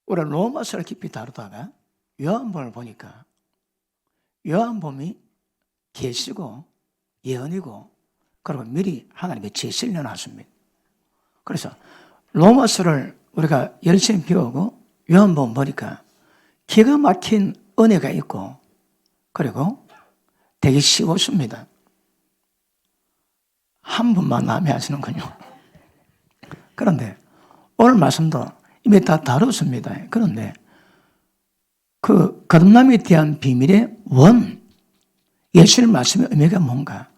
우리 로마서를 깊이 다루다가 요한복음을 보니까 요한복음이 계시고 예언이고 그리고 미리 하나님의 제시를 내놨습니다. 그래서 로마서를 우리가 열심히 배우고 요한복음 보니까 기가 막힌 은혜가 있고 그리고 되게 쉬웠습니다. 한 분만 마음에 하시는군요. 그런데 오늘 말씀도 이미 다 다뤘습니다. 그런데 그 거듭남에 대한 비밀의 예수님 말씀의 의미가 뭔가?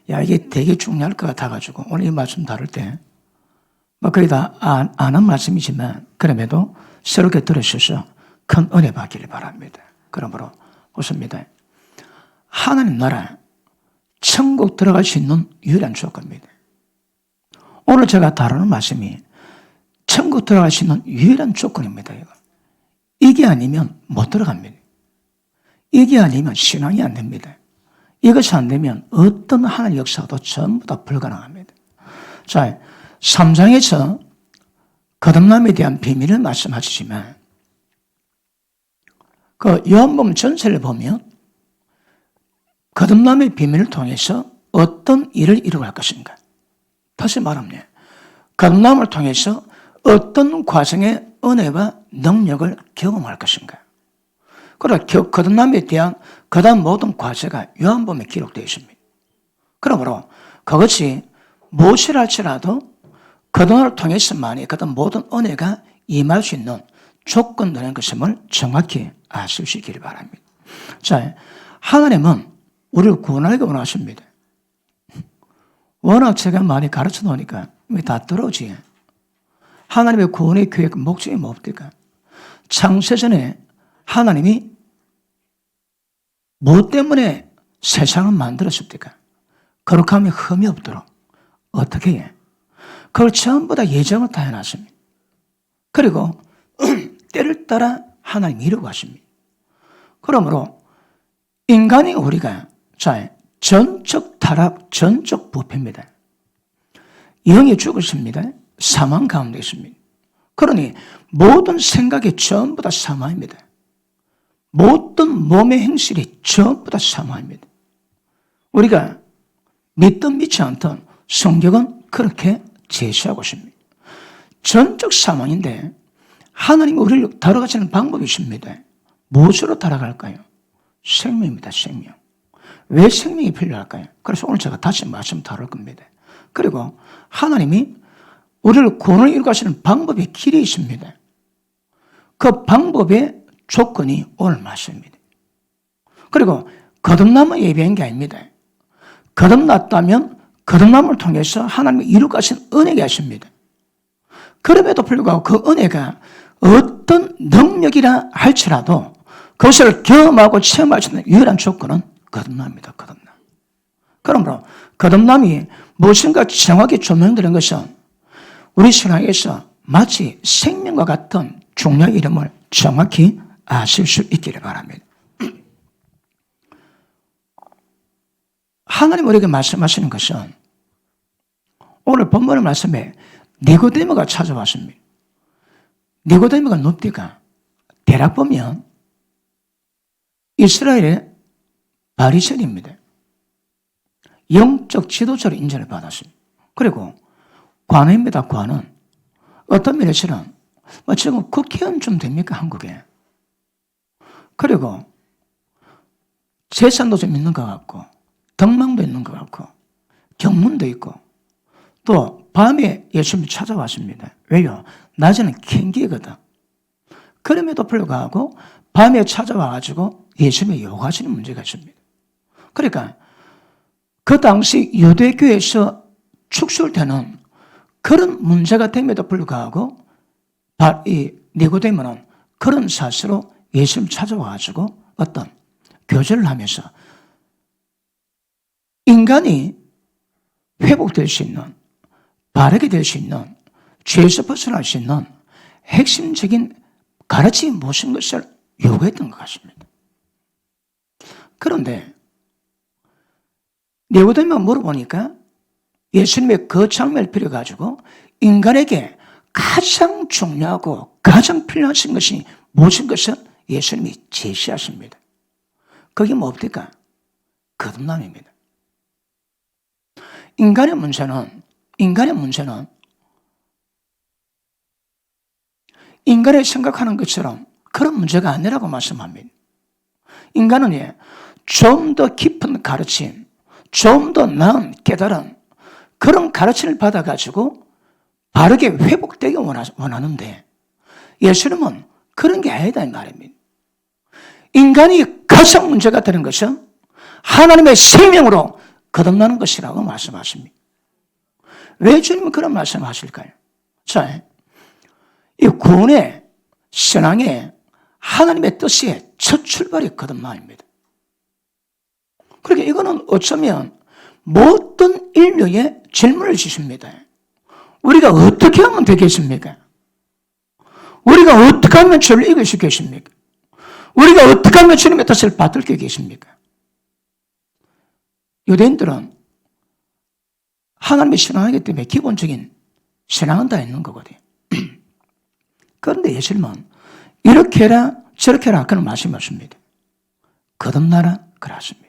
야, 이게 되게 중요할 것 같아가지고 오늘 이 말씀 다룰 때 거의 다 아는 말씀이지만 그럼에도 새롭게 들으셔서 큰 은혜 받기를 바랍니다. 그러므로 보십니다. 하나님 나라 천국 들어갈 수 있는 유일한 조건입니다. 오늘 제가 다루는 말씀이 천국 들어갈 수 있는 유일한 조건입니다. 이게 아니면 못 들어갑니다. 이게 아니면 신앙이 안 됩니다. 이것이 안 되면 어떤 하나님의 역사도 전부 다 불가능합니다. 자, 3장에서 거듭남에 대한 비밀을 말씀하시지만 그 요한복음 전체를 보면 거듭남의 비밀을 통해서 어떤 일을 이루어갈 것인가? 다시 말하면 거듭남을 통해서 어떤 과정의 은혜와 능력을 경험할 것인가? 그리고 거듭남에 대한 그다음 모든 과제가 요한복음에 기록되어 있습니다. 그러므로 그것이 무엇이라 할지라도 거듭남을 통해서만이 그다음 모든 은혜가 임할 수 있는 조건들인 것임을 정확히 아실 수 있기를 바랍니다. 자, 하나님은 우리를 구원하기 원하십니다. 워낙 제가 많이 가르쳐 놓으니까 다 들어오지. 하나님의 구원의 계획 목적이 뭡니까? 창세전에 하나님이 무엇 때문에 세상을 만들었습니까? 거룩함이 흠이 없도록 어떻게 해? 그걸 전부 다 예정을 다 해놨습니다. 그리고 때를 따라 하나님이 이루고 가십니다. 그러므로 인간이 우리가 전적 타락, 전적 부패입니다. 영이 죽었습니다. 사망 가운데 있습니다. 그러니 모든 생각이 전부 다 사망입니다. 모든 몸의 행실이 전부 다 사망입니다. 우리가 믿든 믿지 않든 성경은 그렇게 제시하고 있습니다. 전적 사망인데 하나님이 우리를 다뤄가시는 방법이 있습니다. 무엇으로 다뤄갈까요? 생명입니다. 생명. 왜 생명이 필요할까요? 그래서 오늘 제가 다시 말씀 다룰 겁니다. 그리고 하나님이 우리를 구원을 이루가시는 방법의 길이 있습니다. 그 방법의 조건이 오늘 말씀입니다. 그리고 거듭남을 예비한 게 아닙니다. 거듭났다면 거듭남을 통해서 하나님이 이루가신 은혜가 있습니다. 그럼에도 불구하고 그 은혜가 어떤 능력이라 할지라도 그것을 경험하고 체험할 수 있는 유일한 조건은 거듭남입니다. 거듭남. 그러므로 거듭남이 무엇인가 정확히 조명되는 것은 우리 신앙에서 마치 생명과 같은 중요한 이름을 정확히 아실 수 있기를 바랍니다. 하나님 우리에게 말씀하시는 것은 오늘 본문의 말씀에 니고데모가 찾아왔습니다. 니고데모가 눕디가 대략 보면 이스라엘의 바리새인입니다. 영적 지도자로 인정을 받았습니다. 그리고 관원입니다. 관원. 어떤 면에서는 지금 국회의원 좀 됩니까? 한국에. 그리고 재산도 좀 있는 것 같고 덕망도 있는 것 같고 경문도 있고 또 밤에 예수님이 찾아왔습니다. 왜요? 낮에는 캥기거든. 그럼에도 불구하고 밤에 찾아와가지고 예수님이 요구하시는 문제가 있습니다. 그러니까 그 당시 유대교에서 축출되는 그런 문제가 됨에도 불구하고 이 니고데모는 그런 사실로 예수님 찾아와가지고 어떤 교제를 하면서 인간이 회복될 수 있는, 바르게 될 수 있는, 죄에서 벗어날 수 있는 핵심적인 가르침이 무엇인 것을 요구했던 것 같습니다. 그런데 니고데모가 물어보니까 예수님의 그 장면을 빌어가지고 인간에게 가장 중요하고 가장 필요하신 것이 무엇인 것을 예수님이 제시하십니다. 그게 뭡니까? 거듭남입니다. 인간의 문제는 인간이 생각하는 것처럼 그런 문제가 아니라고 말씀합니다. 인간은 좀 더 깊은 가르침, 좀 더 나은 깨달은 그런 가르침을 받아가지고 바르게 회복되기 원하는데 예수님은 그런 게 아니다 이 말입니다. 인간이 가장 문제가 되는 것은 하나님의 생명으로 거듭나는 것이라고 말씀하십니다. 왜 주님은 그런 말씀하실까요? 자, 이 구원의 신앙의 하나님의 뜻의 첫 출발이 거듭남입니다. 그러니까 이거는 어쩌면 모든 인류의 질문을 주십니다. 우리가 어떻게 하면 되겠습니까? 우리가 어떻게 하면 주를 이길 수 있겠습니까? 우리가 어떻게 하면 주님의 뜻을 받을 수 있겠습니까? 유대인들은 하나님의 신앙이기 때문에 기본적인 신앙은 다 있는 거거든요. 그런데 예수님은 이렇게 해라 저렇게 해라 그런 말씀이 없습니다. 거듭나라 그러십니다.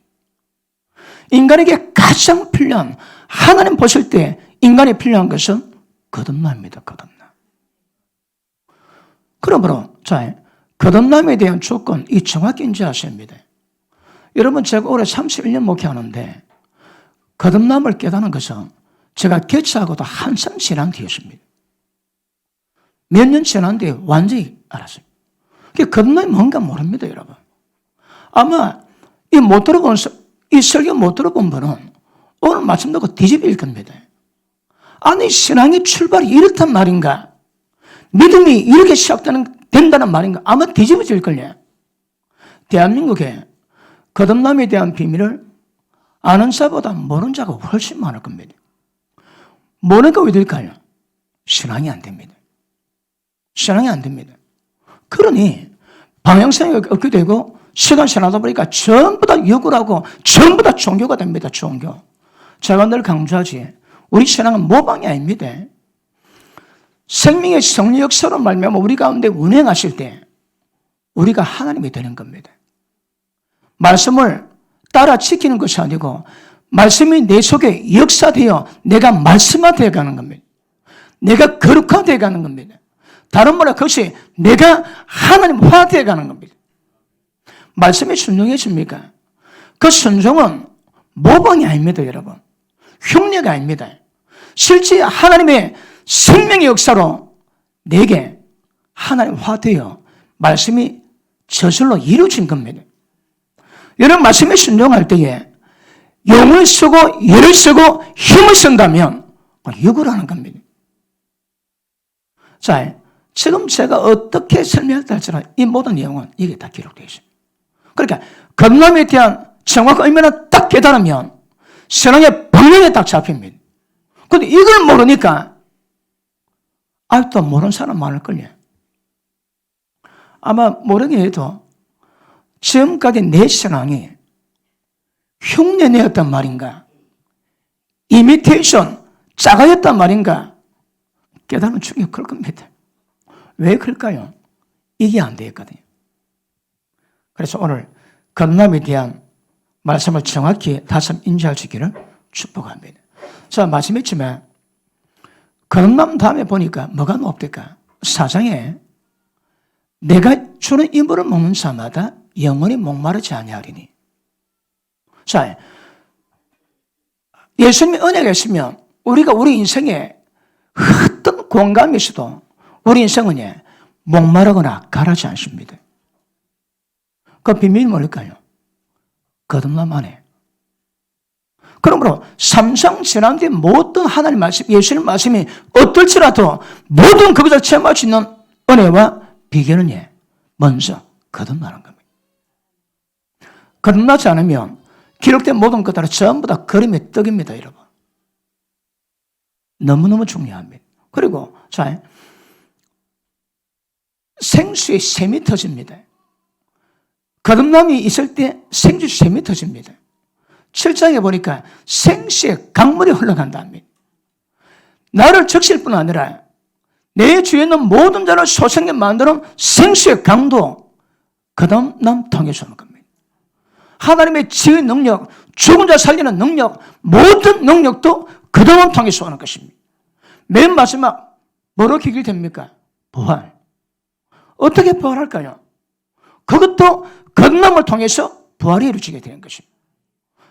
인간에게 가장 필요한, 하나님 보실 때 인간이 필요한 것은 거듭남입니다. 거듭남. 그러므로 자, 거듭남에 대한 조건 이 정확히 인지하셔야 합니다. 여러분 제가 올해 31년 목회하는데 거듭남을 깨닫는 것은 제가 개척하고도 한참 지난 뒤였습니다. 몇 년 지난 뒤에 완전히 알았어요. 거듭남이 뭔가 모릅니다, 여러분. 아마 이 설교 못 들어본 분은 오늘 말씀 듣고 뒤집일 겁니다. 아니, 신앙의 출발이 이렇단 말인가? 믿음이 이렇게 시작된다는 말인가? 아마 뒤집어질걸요. 대한민국에 거듭남에 대한 비밀을 아는 자보다 모르는 자가 훨씬 많을 겁니다. 모르니까 왜 될까요? 신앙이 안 됩니다. 신앙이 안 됩니다. 그러니 방향성이 없게 되고 시간 지나다 보니까 전부 다 욕을하고 전부 다 종교가 됩니다. 종교. 제가 늘 강조하지. 우리 신앙은 모방이 아닙니다. 생명의 성령 역사로 말미암아 우리 가운데 운행하실 때 우리가 하나님이 되는 겁니다. 말씀을 따라 지키는 것이 아니고 말씀이 내 속에 역사되어 내가 말씀화되어 가는 겁니다. 내가 거룩화되어 가는 겁니다. 다른 말로 그것이 내가 하나님화되어 가는 겁니다. 말씀이 순종해집니까? 그 순종은 모방이 아닙니다, 여러분. 흉내가 아닙니다. 실제 하나님의 생명의 역사로 내게 하나님화되어 말씀이 저절로 이루어진 겁니다. 여러분 말씀에 순종할 때에 영을 쓰고 열을 쓰고 힘을 쓴다면 욕을 하는 겁니다. 자, 지금 제가 어떻게 설명할지 할지라 이 모든 내용은 이게 다 기록되어 있습니다. 그러니까 거듭남에 대한 정확한 의미를 딱 깨달으면 신앙의 본능에 딱 잡힙니다. 그런데 이걸 모르니까 아직도 모르는 사람 많을걸요. 아마 모르게 해도 지금까지 내 신앙이 흉내내었단 말인가, 이미테이션, 짜가였단 말인가 깨달으면 충격이 클 겁니다. 왜 클까요? 이게 안 되었거든요. 그래서 오늘 거듭남에 대한 말씀을 정확히 다시 인지할 수 있기를 축복합니다. 자, 말씀했지만 거듭남 다음에 보니까 뭐가 높을까? 4장에 내가 주는 이물을 먹는 자마다 영원히 목마르지 아니하리니. 자, 예수님의 은혜가 있으면 우리가 우리 인생에 어떤 공감이 있어도 우리 인생은 목마르거나 가라지 않습니다. 그 비밀이 뭘까요? 거듭남 안에. 그러므로 3장 지난 뒤에 모든 하나님 말씀, 예수님 말씀이 어떨지라도 모든 그것을 체험할 수 있는 은혜와 비결은 먼저 거듭나는 겁니다. 거듭나지 않으면 기록된 모든 것들은 전부 다 그림의 떡입니다, 여러분. 너무너무 중요합니다. 그리고 자, 생수의 샘이 터집니다. 거듭남이 있을 때 생수 샘이 터집니다. 7장에 보니까 생수의 강물이 흘러간답니다. 나를 적실 뿐 아니라 내 주위에 있는 모든 자를 소생게 만드는 생수의 강도, 그다음 남 통해서 오는 겁니다. 하나님의 지의 능력, 죽은 자 살리는 능력, 모든 능력도 그다음 통해서 오는 것입니다. 맨 마지막 뭐로 기결됩니까? 부활. 어떻게 부활할까요? 그것도 거듭남을 통해서 부활이 이루어지게 되는 것입니다.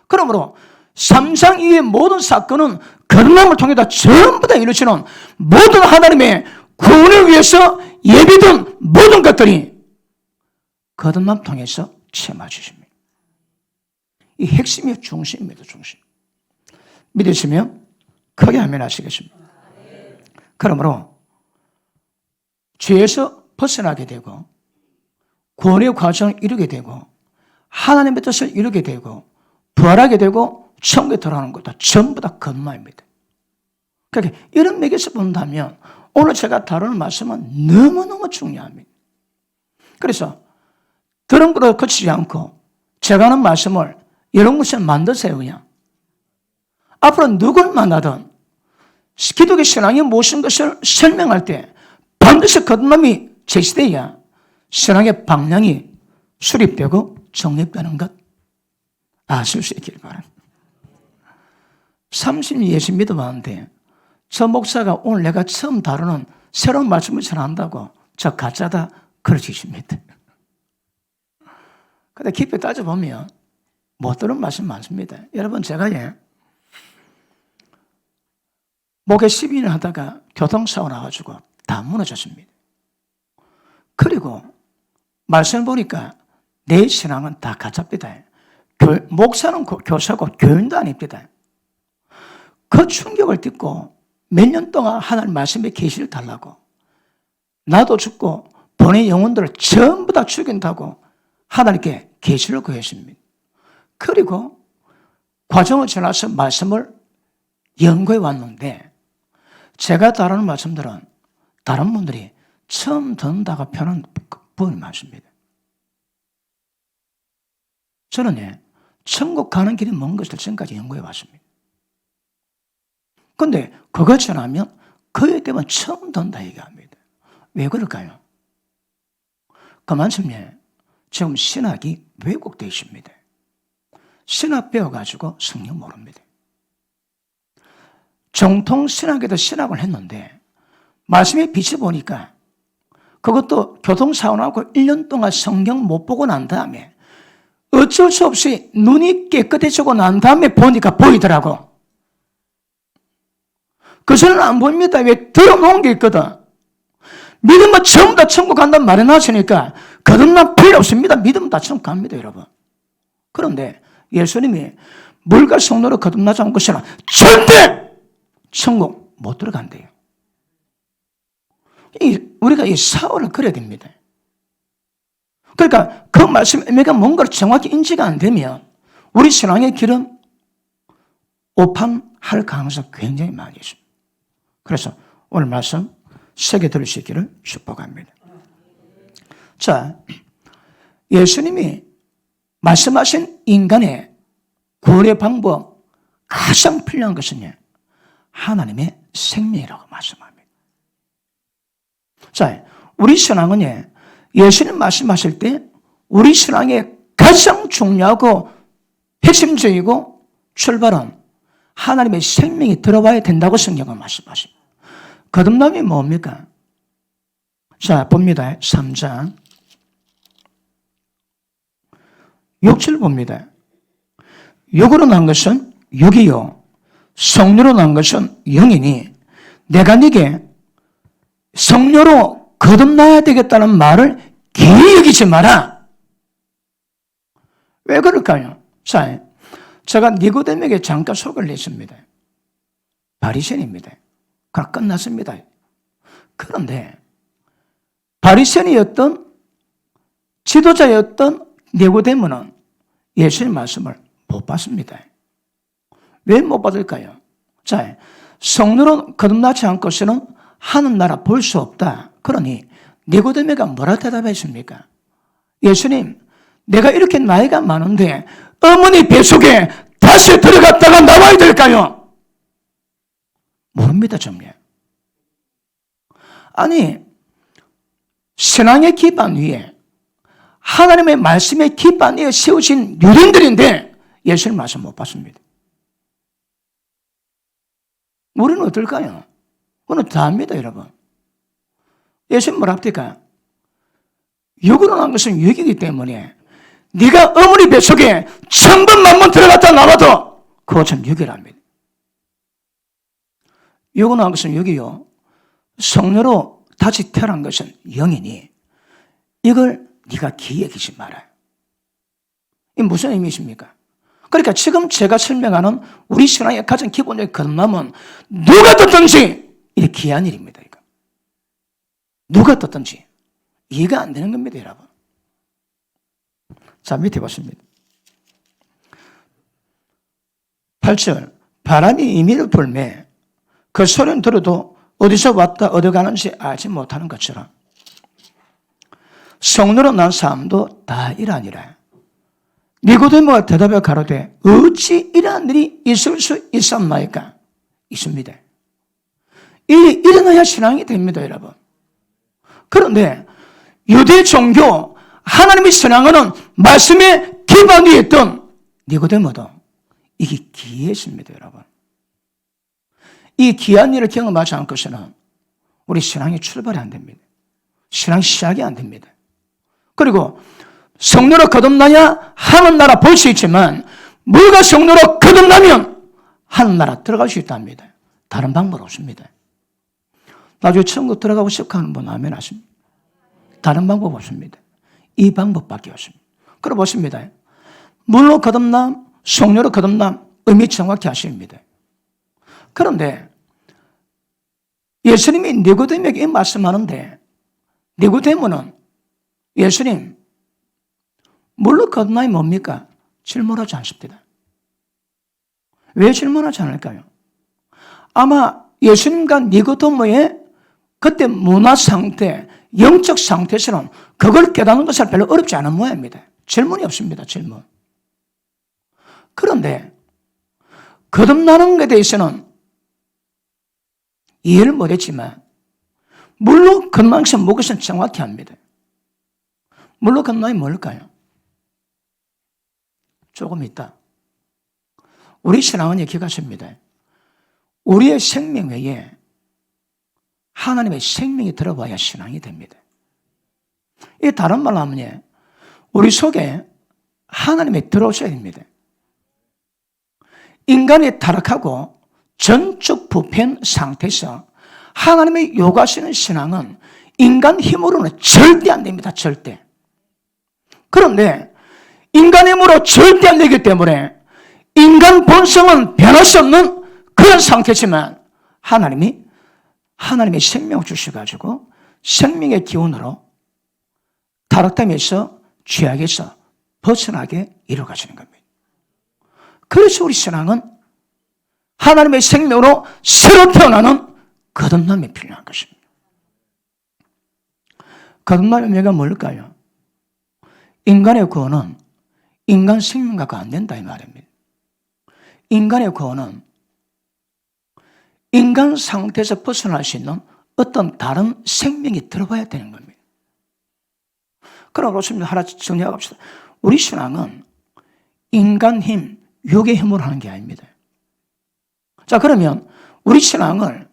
그러므로 3장 이후의 모든 사건은 거듭남을 통해 다 전부 다 이루어지는 모든 하나님의 구원을 위해서 예비된 모든 것들이 거듭남 통해서 체험해 주십니다. 이 핵심이 중심입니다. 중심. 믿으시면 크게 아멘 하시겠습니다. 그러므로 죄에서 벗어나게 되고 구원의 과정을 이루게 되고 하나님의 뜻을 이루게 되고 부활하게 되고 천국에 들어가는 것도 전부 다 거듭남입니다. 그러니까 이런 맥에서 본다면 오늘 제가 다루는 말씀은 너무너무 중요합니다. 그래서 들은 거로 그치지 않고 제가 하는 말씀을 여러분처럼 만드세요. 그냥 앞으로 누굴 만나든 기독의 신앙이 무엇인 것을 설명할 때 반드시 거듭남이 제시되어야 신앙의 방향이 수립되고 정립되는 것 아실 수 있길 바랍니다. 30년 예수 믿어봤는데 저 목사가 오늘 내가 처음 다루는 새로운 말씀을 전한다고 저 가짜다 그러시십니다. 근데 깊이 따져보면 못 들은 말씀 많습니다. 여러분 제가 목에 12년 하다가 교통사고 나가지고 다 무너졌습니다. 그리고 말씀 보니까 내 신앙은 다 가짜입니다. 목사는 교사고 교인도 아닙니다. 그 충격을 딛고 몇 년 동안 하나님 말씀의 계시를 달라고 나도 죽고 본의 영혼들을 전부 다 죽인다고 하나님께 계시를 구했습니다. 그리고 과정을 지나서 말씀을 연구해 왔는데 제가 다루는 말씀들은 다른 분들이 처음 듣는다고 표현한 부분이 많습니다. 저는 천국 가는 길이 먼 것을 지금까지 연구해 왔습니다. 그런데 그거 전하면 그에 대한 처음 듣는다 얘기합니다. 왜 그럴까요? 그만큼 지금 신학이 왜곡되어 있습니다. 신학 배워가지고 성경 모릅니다. 정통 신학에도 신학을 했는데 말씀에 비춰보니까 그것도 교통사고 나고 1년 동안 성경 못 보고 난 다음에 어쩔 수 없이 눈이 깨끗해지고 난 다음에 보니까 보이더라고. 그전에는 안 보입니다. 왜? 들어놓은 게 있거든. 믿으면 전부 다 천국 간다는 말이 나왔으니까 거듭남 필요 없습니다. 믿으면 다 천국 갑니다, 여러분. 그런데 예수님이 물과 성도로 거듭나지 않은 것이라 절대 천국 못 들어간대요. 우리가 이 사월을 그려야 됩니다. 그러니까 그 말씀 의미가 뭔가를 정확히 인지가 안 되면 우리 신앙의 길은 오판할 가능성이 굉장히 많이 있습니다. 그래서 오늘 말씀 새겨 들을 수 있기를 축복합니다. 자, 예수님이 말씀하신 인간의 구원의 방법 가장 필요한 것은 하나님의 생명이라고 말씀합니다. 자, 우리 신앙은 예수님 말씀하실 때 우리 신앙의 가장 중요하고 핵심적이고 출발은 하나님의 생명이 들어와야 된다고 성경은 말씀하십니다. 거듭남이 뭡니까? 자, 봅니다. 3장 6절 봅니다. 육으로 난 것은 육이요 성령으로 난 것은 영이니 내가 네게 성령으로 거듭나야 되겠다는 말을 기이 여기지 마라. 왜 그럴까요? 자, 제가 니고데모에게 잠깐 소개를 했습니다. 바리새인입니다. 그럼 끝났습니다. 그런데 바리새인이었던 지도자였던 니고데모는 예수의 말씀을 못 받습니다. 왜 못 받을까요? 자, 성령으로 거듭나지 않고서는 하는 나라 볼 수 없다. 그러니 니고데모가 뭐라 대답했습니까? 예수님, 내가 이렇게 나이가 많은데 어머니 뱃속에 다시 들어갔다가 나와야 될까요? 모릅니다, 정말. 아니, 신앙의 기반 위에 하나님의 말씀의 기반 위에 세우신 유대인들인데 예수님 말씀 못 받습니다. 우리는 어떨까요? 우리는 다 압니다, 여러분. 예수님 뭐라 합니까? 육으로 난 것은 육이기 때문에 네가 어머니 뱃속에 1000번 만번 들어갔다 나와도 그거 참 육이랍니다. 육으로 난 것은 육이요, 성녀로 다시 태어난 것은 영이니 이걸 네가 기억하지 말아요. 이게 무슨 의미십니까? 그러니까 지금 제가 설명하는 우리 신앙의 가장 기본적인 거듭남은 누가 떴든지 이게 귀한 일입니다. 이거. 누가 떴든지 이해가 안 되는 겁니다, 여러분. 자, 밑에 보십니다. 8절, 바람이 임의를 불매 그 소리는 들어도 어디서 왔다 어디 가는지 알지 못하는 것처럼 성도로 난 사람도 다 이러하니라. 니고데모가 대답해 가로되 어찌 이러한 일이 있을 수 있었나이까? 있습니다. 이 일어나야 신앙이 됩니다, 여러분. 그런데 유대 종교 하나님의 신앙은 말씀의 기반 위에 있던 니고데모도 이게 기이했습니다, 여러분. 이 귀한 일을 경험하지 않고서는 우리 신앙의 출발이 안 됩니다. 신앙 시작이 안 됩니다. 그리고 성도로 거듭나냐 하늘나라 볼 수 있지만 뭐가 성도로 거듭나면 하늘나라 들어갈 수 있답니다. 다른 방법 없습니다. 나중에 천국 들어가고 싶어 하는 분 아멘 하십니다. 다른 방법 없습니다. 이 방법밖에 없습니다. 그럼 보십니다. 물로 거듭남, 성령으로 거듭남 의미 정확히 하십니다. 그런데 예수님이 니고데모에게 말씀하는데 니고데모는 예수님 물로 거듭남이 뭡니까? 질문하지 않습니다. 왜 질문하지 않을까요? 아마 예수님과 니고데모의 그때 문화 상태, 영적 상태에서는 그걸 깨닫는 것은 별로 어렵지 않은 모양입니다. 질문이 없습니다. 질문. 그런데 거듭나는 것에 대해서는 이해를 못했지만 물로 거듭나는 것은 무엇은 정확히 압니다. 물로 거듭남이 뭘까요? 조금 있다. 우리 신앙은 이렇게 가십니다. 우리의 생명 외에 하나님의 생명이 들어봐야 신앙이 됩니다. 이 다른 말로 하면 우리 속에 하나님이 들어오셔야 됩니다. 인간이 타락하고 전적 부패한 상태에서 하나님의 요구하시는 신앙은 인간 힘으로는 절대 안 됩니다. 절대. 그런데 인간 힘으로 절대 안 되기 때문에 인간 본성은 변할 수 없는 그런 상태지만 하나님의 생명을 주셔가지고 생명의 기운으로 타락됨에서 죄악에서 벗어나게 이루어가시는 겁니다. 그래서 우리 신앙은 하나님의 생명으로 새로 태어나는 거듭남이 필요한 것입니다. 거듭남의 의미가 뭘까요? 인간의 구원은 인간 생명 갖고 안 된다 이 말입니다. 인간의 구원은 인간 상태에서 벗어날 수 있는 어떤 다른 생명이 들어봐야 되는 겁니다. 그럼 그렇습니다. 하나 정리하고 합시다. 우리 신앙은 인간 힘, 육의 힘으로 하는 게 아닙니다. 자, 그러면 우리 신앙을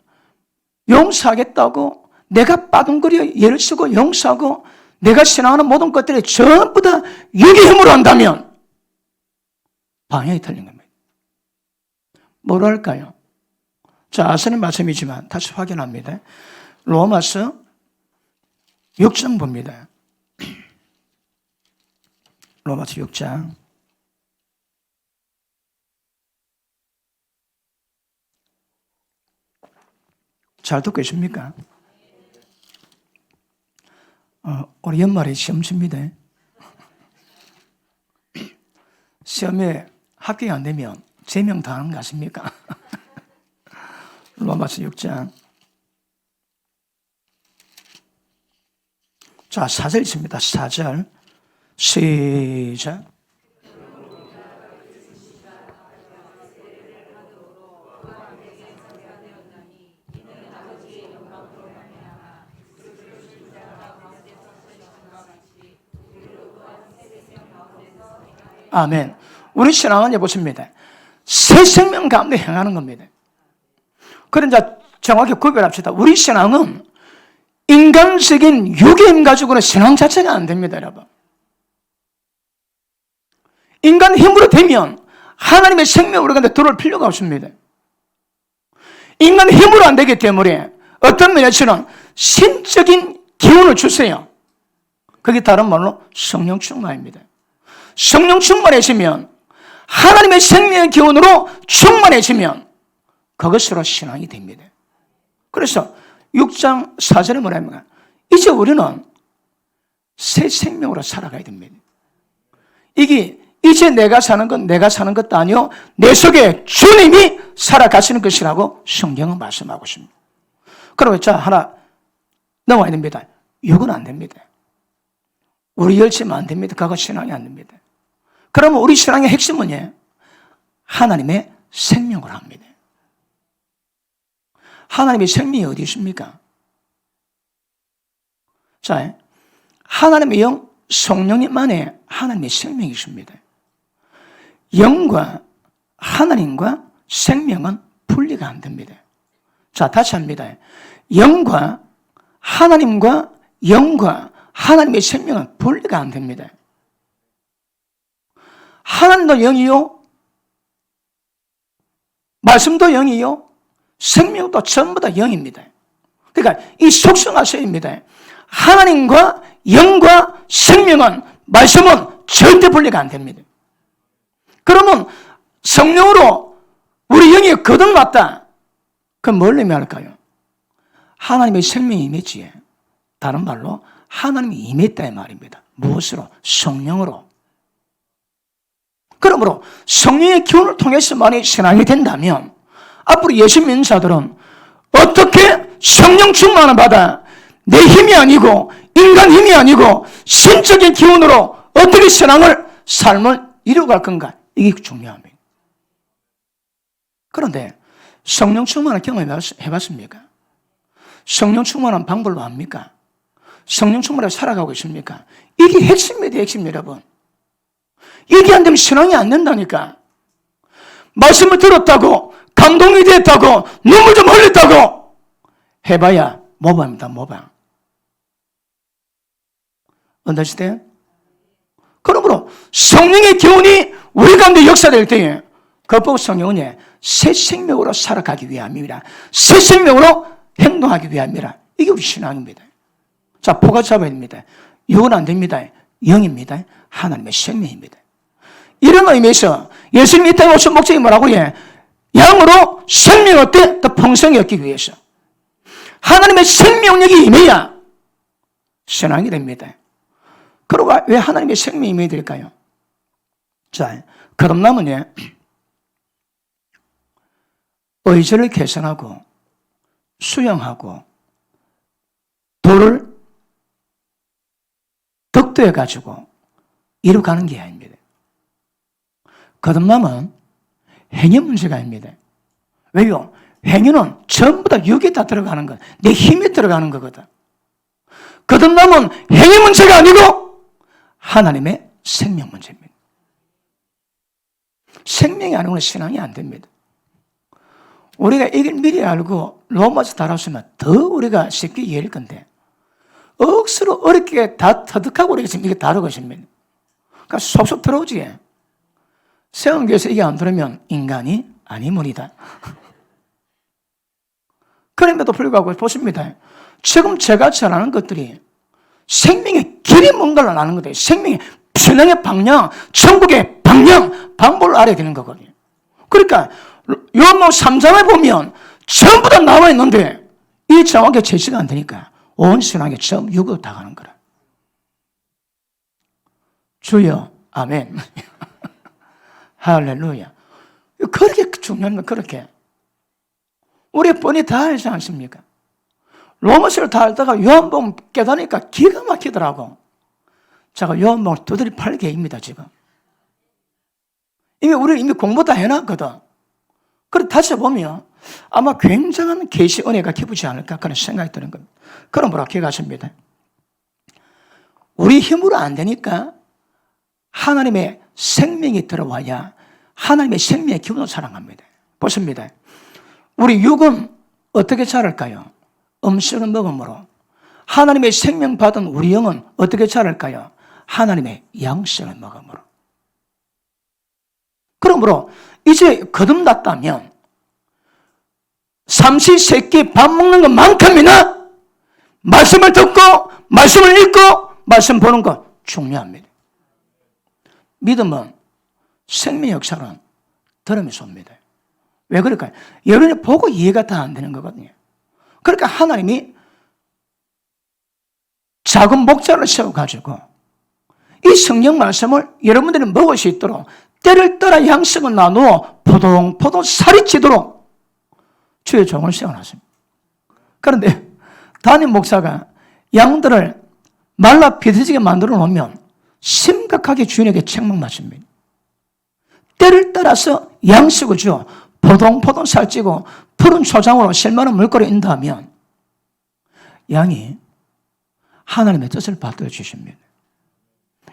용서하겠다고 내가 빠둥거려 예를 쓰고 용서하고 내가 신앙하는 모든 것들이 전부 다 육의 힘으로 한다면 방향이 틀린 겁니다. 뭐로 할까요? 자, 아시는 말씀이지만 다시 확인합니다. 로마서 6장 봅니다. 로마서 6장. 잘 듣고 계십니까? 우리 연말에 시험 칩니다. 시험에 합격이 안 되면 제명 당하는 거 아십니까? 로마서 6장. 자, 4절 있습니다. 4절. 시작. 아멘. 우리 신앙은 보십니다. 새 생명 가운데 행하는 겁니다. 그런 자 정확히 구별합시다. 우리 신앙은 인간적인 유기힘 가지고는 신앙 자체가 안 됩니다, 여러분. 인간 힘으로 되면 하나님의 생명이 우리 가운데 들어올 필요가 없습니다. 인간 힘으로 안 되기 때문에 어떤 면에서는 신적인 기운을 주세요. 그게 다른 말로 성령 충만입니다. 성령 충만해지면 하나님의 생명의 기운으로 충만해지면 그것으로 신앙이 됩니다. 그래서 6장 4절에 뭐라 합니까? 이제 우리는 새 생명으로 살아가야 됩니다. 이게 이제 내가 사는 건 내가 사는 것도 아니요 내 속에 주님이 살아가시는 것이라고 성경은 말씀하고 있습니다. 그러면 자 하나 넘어야 됩니다. 육은 안 됩니다. 우리 열심은 안 됩니다. 그거 신앙이 안 됩니다. 그러면 우리 신앙의 핵심은 뭐예요? 하나님의 생명을 합니다. 하나님의 생명이 어디 있습니까? 자, 하나님의 영, 성령님 안에 하나님의 생명이 있습니다. 영과 하나님과 생명은 분리가 안 됩니다. 자, 다시 합니다. 영과 하나님과 영과 하나님의 생명은 분리가 안 됩니다. 하나님도 영이요, 말씀도 영이요, 생명도 전부 다 영입니다. 그러니까 이 속성하셔입니다. 하나님과 영과 생명은, 말씀은 절대 분리가 안 됩니다. 그러면 성령으로 우리 영이 거듭났다. 그럼 뭘 의미할까요? 하나님의 생명이 임했지. 다른 말로 하나님이 임했다 이 말입니다. 무엇으로? 성령으로. 그러므로 성령의 기운을 통해서만이 신앙이 된다면 앞으로 예수 믿는 자들은 어떻게 성령 충만을 받아 내 힘이 아니고 인간 힘이 아니고 신적인 기운으로 어떻게 신앙을 삶을 이루어갈 건가? 이게 중요합니다. 그런데 성령 충만을 경험해봤습니까? 성령 충만한 방법을 압니까? 성령 충만하게 살아가고 있습니까? 이게 핵심입니다, 핵심 여러분. 이게 안 되면 신앙이 안 된다니까. 말씀을 들었다고, 감동이 됐다고, 눈물 좀 흘렸다고 해봐야 모방입니다, 모방. 언더스탠드? 그러므로 성령의 기운이 우리 가운데 역사될 때에 그것 성령은 새 생명으로 살아가기 위함입니다. 새 생명으로 행동하기 위함이라. 이게 우리 신앙입니다. 자, 포가 잡아야 됩니다. 육은 안 됩니다. 영입니다. 하나님의 생명입니다. 이런 의미에서 예수님이 이 땅에 오신 목적이 뭐라고 해? 양으로 생명 어때? 더 풍성히 얻기 위해서. 하나님의 생명력이 임해야 신앙이 됩니다. 그리고 왜 하나님의 생명이 임해야 될까요? 자, 거듭남은 의지를 개선하고 수용하고 도를 덕도해가지고 이루어가는 게 아닙니다. 거듭남은 행위 문제가 아닙니다. 왜요? 행위는 전부 다 육에 다 들어가는 것, 내 힘이 들어가는 거거든. 거듭남은 행위 문제가 아니고 하나님의 생명 문제입니다. 생명이 아니고는 신앙이 안 됩니다. 우리가 이걸 미리 알고 로마서 달았으면 더 우리가 쉽게 이해할 건데 억수로 어렵게 다 터득하고 우리가 지금 이게 다루고 있습니다. 그러니까 속속 들어오지. 세운교에서 이게 안 들으면 인간이 아니문이다. 그럼에도 불구하고 보십니다. 지금 제가 전하는 것들이 생명의 길이 뭔가를 아는 거다. 생명의 신앙의 방향, 천국의 방향, 방법을 알아야 되는 거거든요. 그러니까 요한복음 3장을 보면 전부 다 나와 있는데 이 정확하게 제시가 안 되니까 온 신앙에 처음 육으로 다가는 거라. 주여, 아멘. 할렐루야. 그렇게 중요합니다. 그렇게. 우리 뻔히 다 알지 않습니까? 로마서를 다 알다가 요한복음 깨닫으니까 기가 막히더라고. 제가 요한복음 두드리 8개입니다, 지금. 우리 이미 공부 다 해놨거든. 그래 다시 보면 아마 굉장한 계시 은혜가 기쁘지 않을까 그런 생각이 드는 겁니다. 그럼 뭐라 기억하십니다. 우리 힘으로 안 되니까 하나님의 생명이 들어와야 하나님의 생명의 기운으로 자랑합니다. 보십니다. 우리 육은 어떻게 자랄까요? 음식을 먹음으로. 하나님의 생명 받은 우리 영은 어떻게 자랄까요? 하나님의 양식을 먹음으로. 그러므로 이제 거듭났다면 삼시세끼 밥 먹는 것만큼이나 말씀을 듣고 말씀을 읽고 말씀 보는 것 중요합니다. 믿음은 생명 역사는 들으면서 옵니다. 왜 그럴까요? 여러분이 보고 이해가 다 안 되는 거거든요. 그러니까 하나님이 작은 목자를 세워가지고 이 성경 말씀을 여러분들이 먹을 수 있도록 때를 따라 양식을 나누어 포동포동 살이 찌도록 주의 종을 세워놨습니다. 그런데 담임 목사가 양들을 말라 비틀지게 만들어 놓으면 심각하게 주인에게 책망맞습니다. 때를 따라서 양식을 주어 포동포동 살찌고 푸른 초장으로 실만한 물꼬를 인도하면 양이 하나님의 뜻을 받들어 주십니다.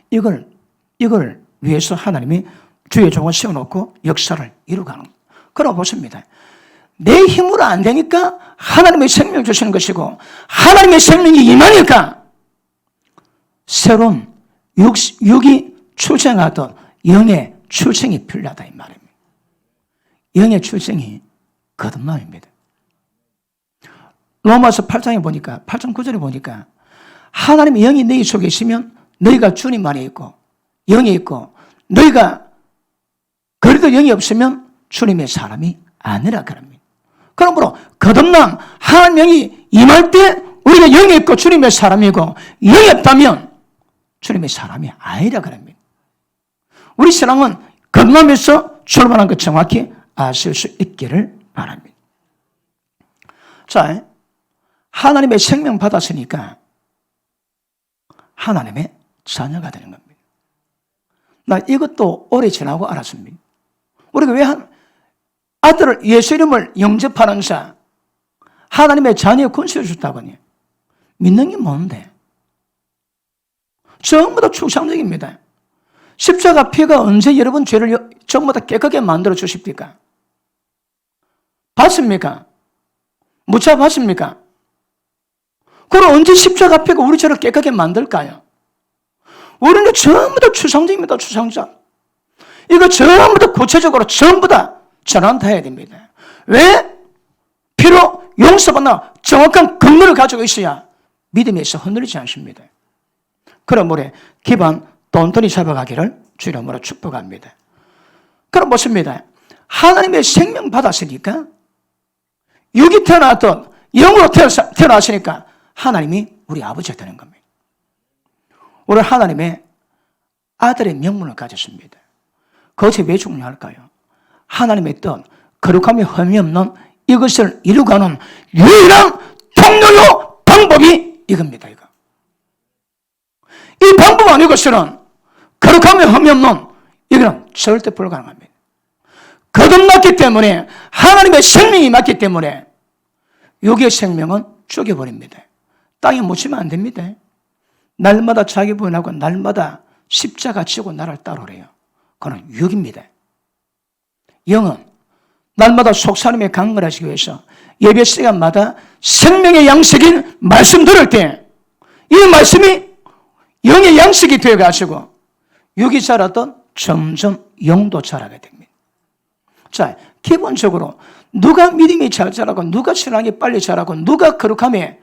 이걸 위해서 하나님이 주의 종을 세워놓고 역사를 이루가는 거예요. 그럼 보십니다. 내 힘으로 안 되니까 하나님의 생명을 주시는 것이고 하나님의 생명이 임하니까 새로운 육이 출생하던 영의 출생이 필요하다 이 말입니다. 영의 출생이 거듭남입니다. 로마서 8장에 보니까 8장 9절에 보니까 하나님의 영이 너희 속에 있으면 너희가 주님 안에 있고 영이 있고 너희가 그래도 영이 없으면 주님의 사람이 아니라 그럽니다. 그러므로 거듭남 하나님의 영이 임할 때 우리가 영이 있고 주님의 사람이고 영이 없다면 주님의 사람이 아니라 그럽니다. 우리 신앙은 거듭남에서 출발한 것 정확히 아실 수 있기를 바랍니다. 자, 하나님의 생명 받았으니까 하나님의 자녀가 되는 겁니다. 나 이것도 오래 지나고 알았습니다. 우리가 왜 아들을 예수 이름을 영접하는 자 하나님의 자녀의 권세를 줬다고요. 믿는 게 뭔데? 전부 다 추상적입니다. 십자가 피가 언제 여러분 죄를 전부 다 깨끗하게 만들어 주십니까? 봤습니까? 무차 봤습니까? 그럼 언제 십자가 피가 우리 죄를 깨끗하게 만들까요? 우리는 전부 다 추상적입니다. 추상적. 이거 전부 다 구체적으로 전부 다 전환해야 됩니다. 왜? 피로 용서받나 정확한 근거를 가지고 있어야 믿음에서 흔들리지 않습니다. 그러므로 기반 돈돈이 잡아가기를 주 이름으로 축복합니다. 그럼 보십니다. 하나님의 생명 받았으니까 육이 태어났던 영으로 태어났으니까 하나님이 우리 아버지가 되는 겁니다. 우리 하나님의 아들의 명분을 가졌습니다. 그것이 왜 중요할까요? 하나님의 뜻, 거룩함이 흠이 없는 이것을 이루가는 유일한 통로요 방법이 이겁니다. 이거. 이 방법 아니고서는 거룩함이 흠이 없는 이거는 절대 불가능합니다. 거듭났기 때문에 하나님의 생명이 맞기 때문에 육의 생명은 죽여버립니다. 땅에 묻히면 안 됩니다. 날마다 자기 부인하고 날마다 십자가 지고 나를 따르래요. 그건 육입니다. 영은 날마다 속사람의 강건을 하시기 위해서 예배 시간마다 생명의 양식인 말씀 들을 때 이 말씀이 영의 양식이 되어가지고 육이 자라던 점점 영도 자라게 됩니다. 자, 기본적으로 누가 믿음이 잘 자라고 누가 신앙이 빨리 자라고 누가 거룩함에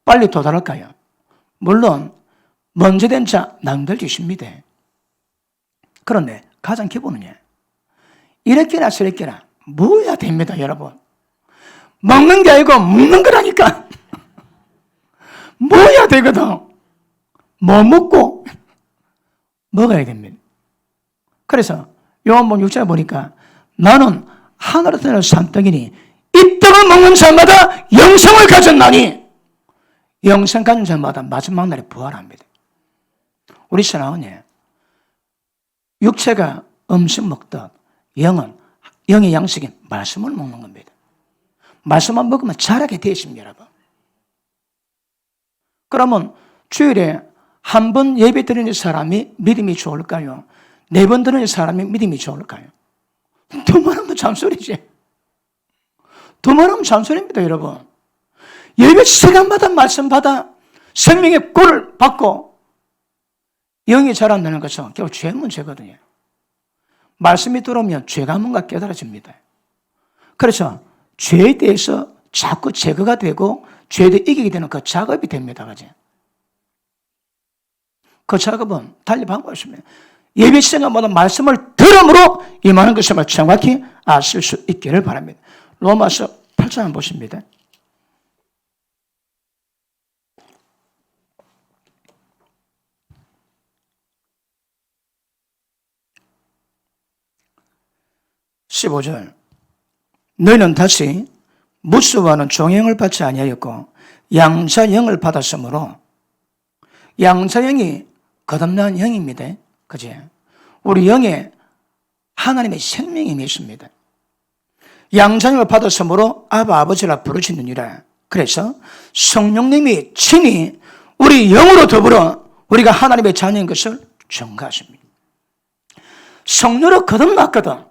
빨리 도달할까요? 물론 먼저 된 자 남들이십니다. 그런데 가장 기본은요. 이렇게나 저렇게나 뭐야 됩니다, 여러분. 먹는 게 아니고 먹는 거라니까. 뭐야 되거든. 뭐 먹고 먹어야 됩니다. 그래서 요한복음 6장에 보니까 나는 하늘에서 내려온 산떡이니 이 떡을 먹는 자마다 영생을 가졌나니 영생 가진 자마다 마지막 날에 부활합니다. 우리 신앙은 육체가 음식 먹듯 영의 양식인 말씀을 먹는 겁니다. 말씀만 먹으면 자라게 되어 있습니다, 여러분. 그러면 주일에 한 번 예배 드리는 사람이 믿음이 좋을까요? 4번 들은 사람이 믿음이 좋을까요? 두 번 하면 잔소리지. 두 번 하면 잔소리입니다, 여러분. 예배 시간마다 말씀 받아 생명의 꼴을 받고 영이 자란다는 것은 결국 죄 문제거든요. 말씀이 들어오면 죄가 뭔가 깨달아집니다. 그래서 죄에 대해서 자꾸 제거가 되고 죄에 대해 이기게 되는 그 작업이 됩니다. 그지? 그 작업은 달리 방법이 있습니다. 예배 시간마다 말씀을 들음으로 임하는 것을 정확히 아실 수 있기를 바랍니다. 로마서 8장 한번 보십니다. (15절) 너희는 다시 무수와는 종영을 받지 아니하였고 양자영을 받았으므로, 양자영이 거듭난 영입니다. 그지? 우리 영에 하나님의 생명이 있습니다. 양자영을 받았으므로 아바 아버지라 부르시느니라. 그래서 성령님이 친히 우리 영으로 더불어 우리가 하나님의 자녀인 것을 증거하십니다. 성령으로 거듭났거든.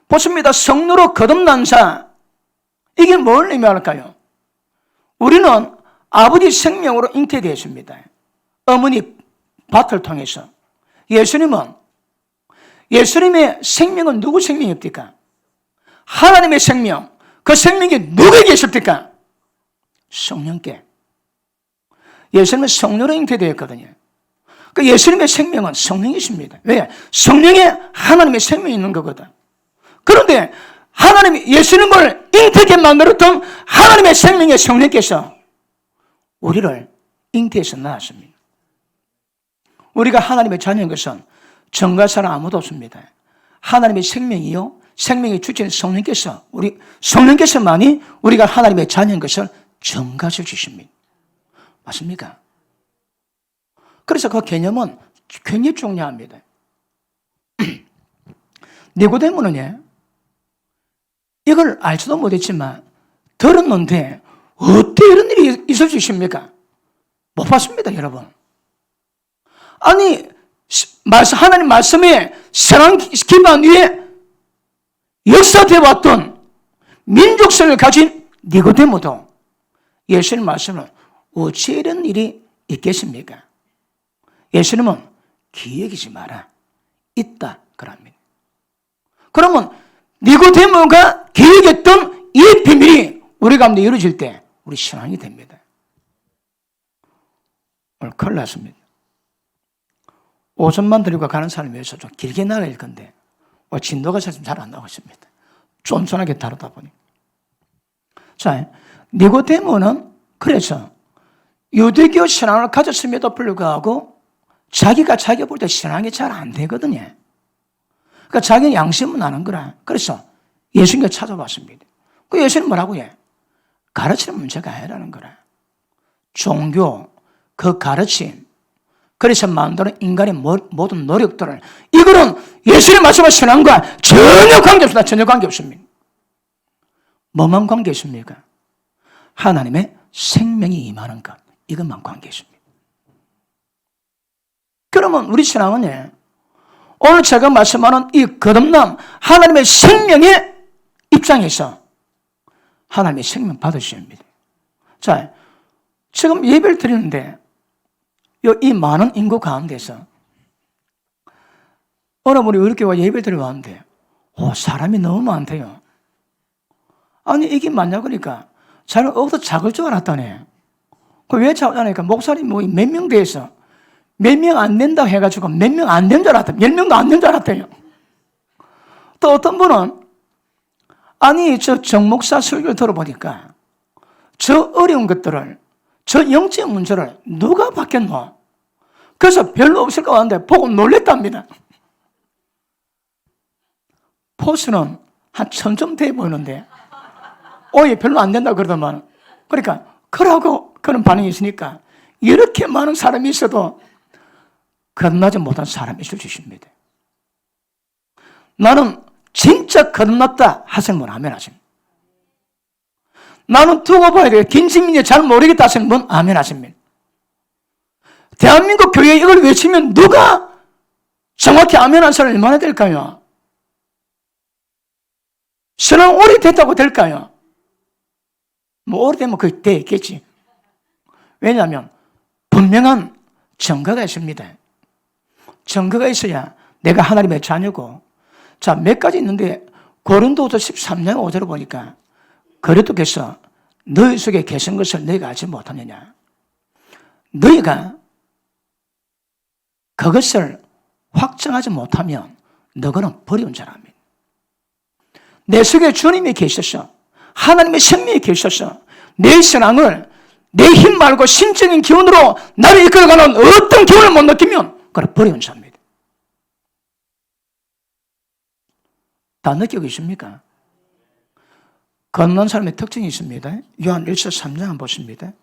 보십니다. 성령으로 거듭난 자, 이게 뭘 의미할까요? 우리는 아버지 생명으로 잉태되었습니다. 어머니 밭을 통해서. 예수님의 생명은 누구 생명입니까? 하나님의 생명. 그 생명이 누구에게 있습니까? 성령께. 예수님은 성령으로 잉태되었거든요. 그 예수님의 생명은 성령이십니다. 왜? 성령에 하나님의 생명이 있는 거거든. 그런데 예수님을 잉태하게 만들었던 하나님의 생명의 성령께서 우리를 잉태해서 낳았습니다. 우리가 하나님의 자녀인 것은 증거사는 아무도 없습니다. 하나님의 생명이요, 생명의 주체인 성령께서만이 우리가 하나님의 자녀인 것을 증거해 주십니다. 맞습니까? 그래서 그 개념은 굉장히 중요합니다. 니고데모는요, 이걸 알지도 못했지만 들었는데 어떻게 이런 일이 있을 수 있습니까? 못 봤습니다, 여러분. 아니, 하나님 말씀에 사랑 기반 위에 역사되어 왔던 민족성을 가진 니고데모도 예수님 말씀을 어찌 이런 일이 있겠습니까? 예수님은 기억이지 마라. 있다. 그럽니다. 그러면 니고데모가 기억했던 이 비밀이 우리 가운데 이루어질 때 우리 신앙이 됩니다. 오늘 큰일 났습니다. 오전만 드리고 가는 사람이 위해서 좀 길게 나갈 건데 진도가 사실 잘 안 나오고 있습니다. 쫀쫀하게 다루다 보니. 자, 니고데모는 그래서 유대교 신앙을 가졌음에도 불구하고 자기가 자기 볼 때 신앙이 잘 안 되거든요. 그러니까 자기는 양심은 아는 거라. 그래서 예수님께 찾아봤습니다. 그 예수님 뭐라고 해? 가르치는 문제가 아니라는 거라. 종교, 그 가르침, 그래서 만드는 인간의 모든 노력들을, 이거는 예수님 말씀의 신앙과 전혀 관계없습니다. 전혀 관계없습니다. 뭐만 관계 있습니까? 하나님의 생명이 임하는 것, 이것만 관계 있습니다. 그러면 우리 신앙은 오늘 제가 말씀하는 이 거듭남, 하나님의 생명의 입장에서 하나님의 생명 받으셔야 합니다. 자, 지금 예배를 드리는데 이 많은 인구 가운데서 어느 분이 이렇게 와 예배를 드리러 왔는데 사람이 너무 많대요. 아니 이게 맞냐 그러니까 자는 어디서 작을 줄 알았다네. 왜 작을까니까 목사님 몇 명 돼서 몇 명 안 된다고 해가지고 몇 명 안 된 줄 알았다. 10명도 안 된 줄 알았대요. 또 어떤 분은 아니 저 정목사 설교를 들어보니까 저 어려운 것들을, 저 영적 문제를 누가 받겠노? 그래서 별로 없을 것 같은데 보고 놀랬답니다. 포스는 한 1000점 돼 보이는데 얘 별로 안 된다고 그러더만. 그러니까 그러고 그런 반응이 있으니까 이렇게 많은 사람이 있어도 거듭나지 못한 사람이 있을 수 있습니다. 나는 진짜 거듭났다 하시는 분 아멘 하십니다. 나는 두고 봐야 돼요. 김지민이 잘 모르겠다 하시는 분 아멘 하십니다. 대한민국 교회에 이걸 외치면 누가 정확히 아멘 한 사람이 얼마나 될까요? 신앙 오래됐다고 될까요? 뭐 오래되면 그게 돼 있겠지. 왜냐하면 분명한 증거가 있습니다. 증거가 있어야 내가 하나님의 자녀고. 자, 몇 가지 있는데 고린도후서 13장 5절을 보니까 그리스도께서 너희 속에 계신 것을 너희가 알지 못하느냐. 너희가 그것을 확정하지 못하면 너희는 버리운 자랍니다. 내 속에 주님이 계셔서 하나님의 생명이 계셔서 내 신앙을 내 힘 말고 신적인 기운으로 나를 이끌어가는 어떤 기운을 못 느끼면 그걸 버리운 자입니다. 다 느끼고 계십니까? 걷는 사람의 특징이 있습니다. 요한 1서 3장 한번 보십니다.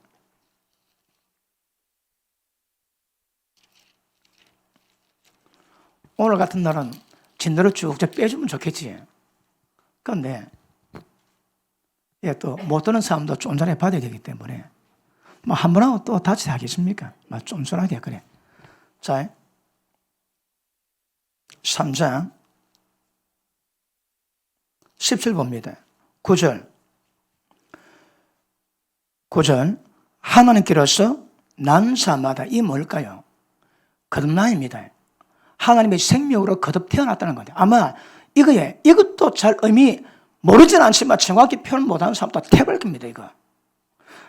오늘 같은 날은 진도를 쭉 빼주면 좋겠지. 그런데 또 못 듣는 사람도 쫀쫀하게 받아야 되기 때문에 뭐 한 번 하고 또 다시 하겠습니까? 막 쫀쫀하게 그래. 자, 3장 17 봅니다. 9절 하나님께로서 난 사마다 이 뭘까요? 거듭남입니다. 하나님의 생명으로 거듭 태어났다는 건데 아마 이것도 잘 의미 모르진 않지만 정확히 표현 못하는 사람도 태블 겁니다. 이거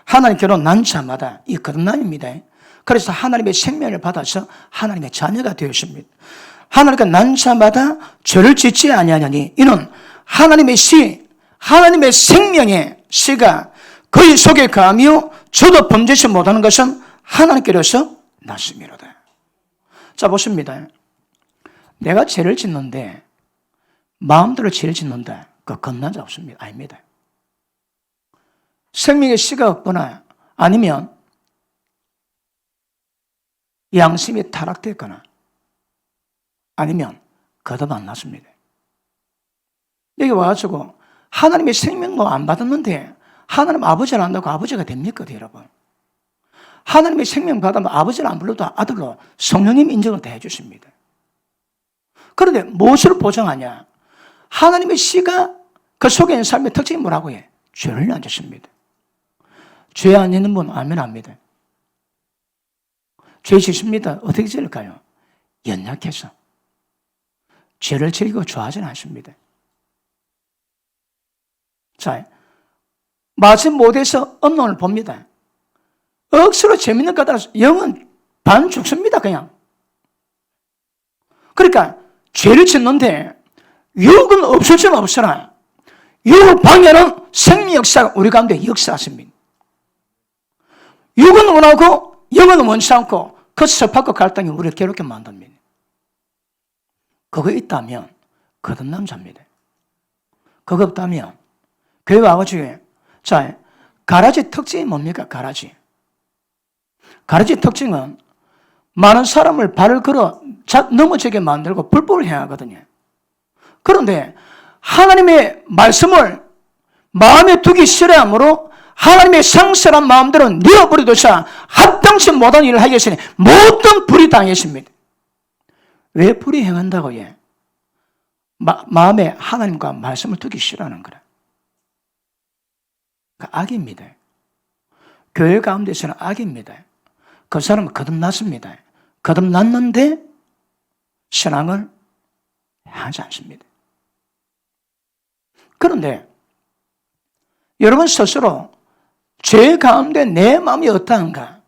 하나님께로 난 자마다 이 거듭남입니다. 그래서 하나님의 생명을 받아서 하나님의 자녀가 되었습니다. 하나님께 난 자마다 죄를 짓지 아니하냐니 이는 하나님의 하나님의 생명의 씨가 그의 속에 거하며 저도 범죄치 못하는 것은 하나님께로서 났음이로다. 자, 보십니다. 내가 죄를 짓는데 마음대로 죄를 짓는다. 그 겁난 자 없습니다. 아닙니다. 생명의 씨가 없거나 아니면 양심이 타락됐거나 아니면 거듭 안 났습니다. 여기 와가지고 하나님의 생명도 안 받았는데 하나님 아버지를 안다고 아버지가 됩니까, 여러분? 하나님의 생명 받으면 아버지를 안 불러도 아들로 성령님 인정을 다 해주십니다. 그런데 무엇을 보장하냐? 하나님의 씨가 그 속에 있는 삶의 특징이 뭐라고 해? 죄를 안 짓습니다. 죄 안 짓는 분 아멘 합니다. 죄 짓습니다. 어떻게 지을까요? 연약해서. 죄를 지고 좋아하지는 않습니다. 자, 마침 못해서 언론을 봅니다. 억수로 재밌는 것 같아서 영은 반 죽습니다, 그냥. 그러니까 죄를 짓는데 유혹은 없을 수는 없으나 유혹 방해는 생명 역사가 우리 가운데 역사하십니다. 육은 원하고 영은 원치 않고 그 섭하고 갈등이 우리를 괴롭게 만듭니다. 그거 있다면 거듭난 자입니다. 그거 없다면 교회 와가지고 자, 가라지 특징이 뭡니까? 가라지 특징은 많은 사람을 발을 걸어 넘어지게 만들고 불법을 행하거든요. 그런데 하나님의 말씀을 마음에 두기 싫어하므로 하나님의 상실한 마음대로 내어버리도록 합당치 못한 일을 하기 위해서는 모든 불이 당했습니다. 왜 불이 행한다고 해? 마음에 하나님과 말씀을 두기 싫어하는 거라. 악입니다. 교회 가운데서는 악입니다. 그 사람은 거듭났습니다. 거듭났는데 신앙을 하지 않습니다. 그런데 여러분 스스로 죄 가운데 내 마음이 어떠한가?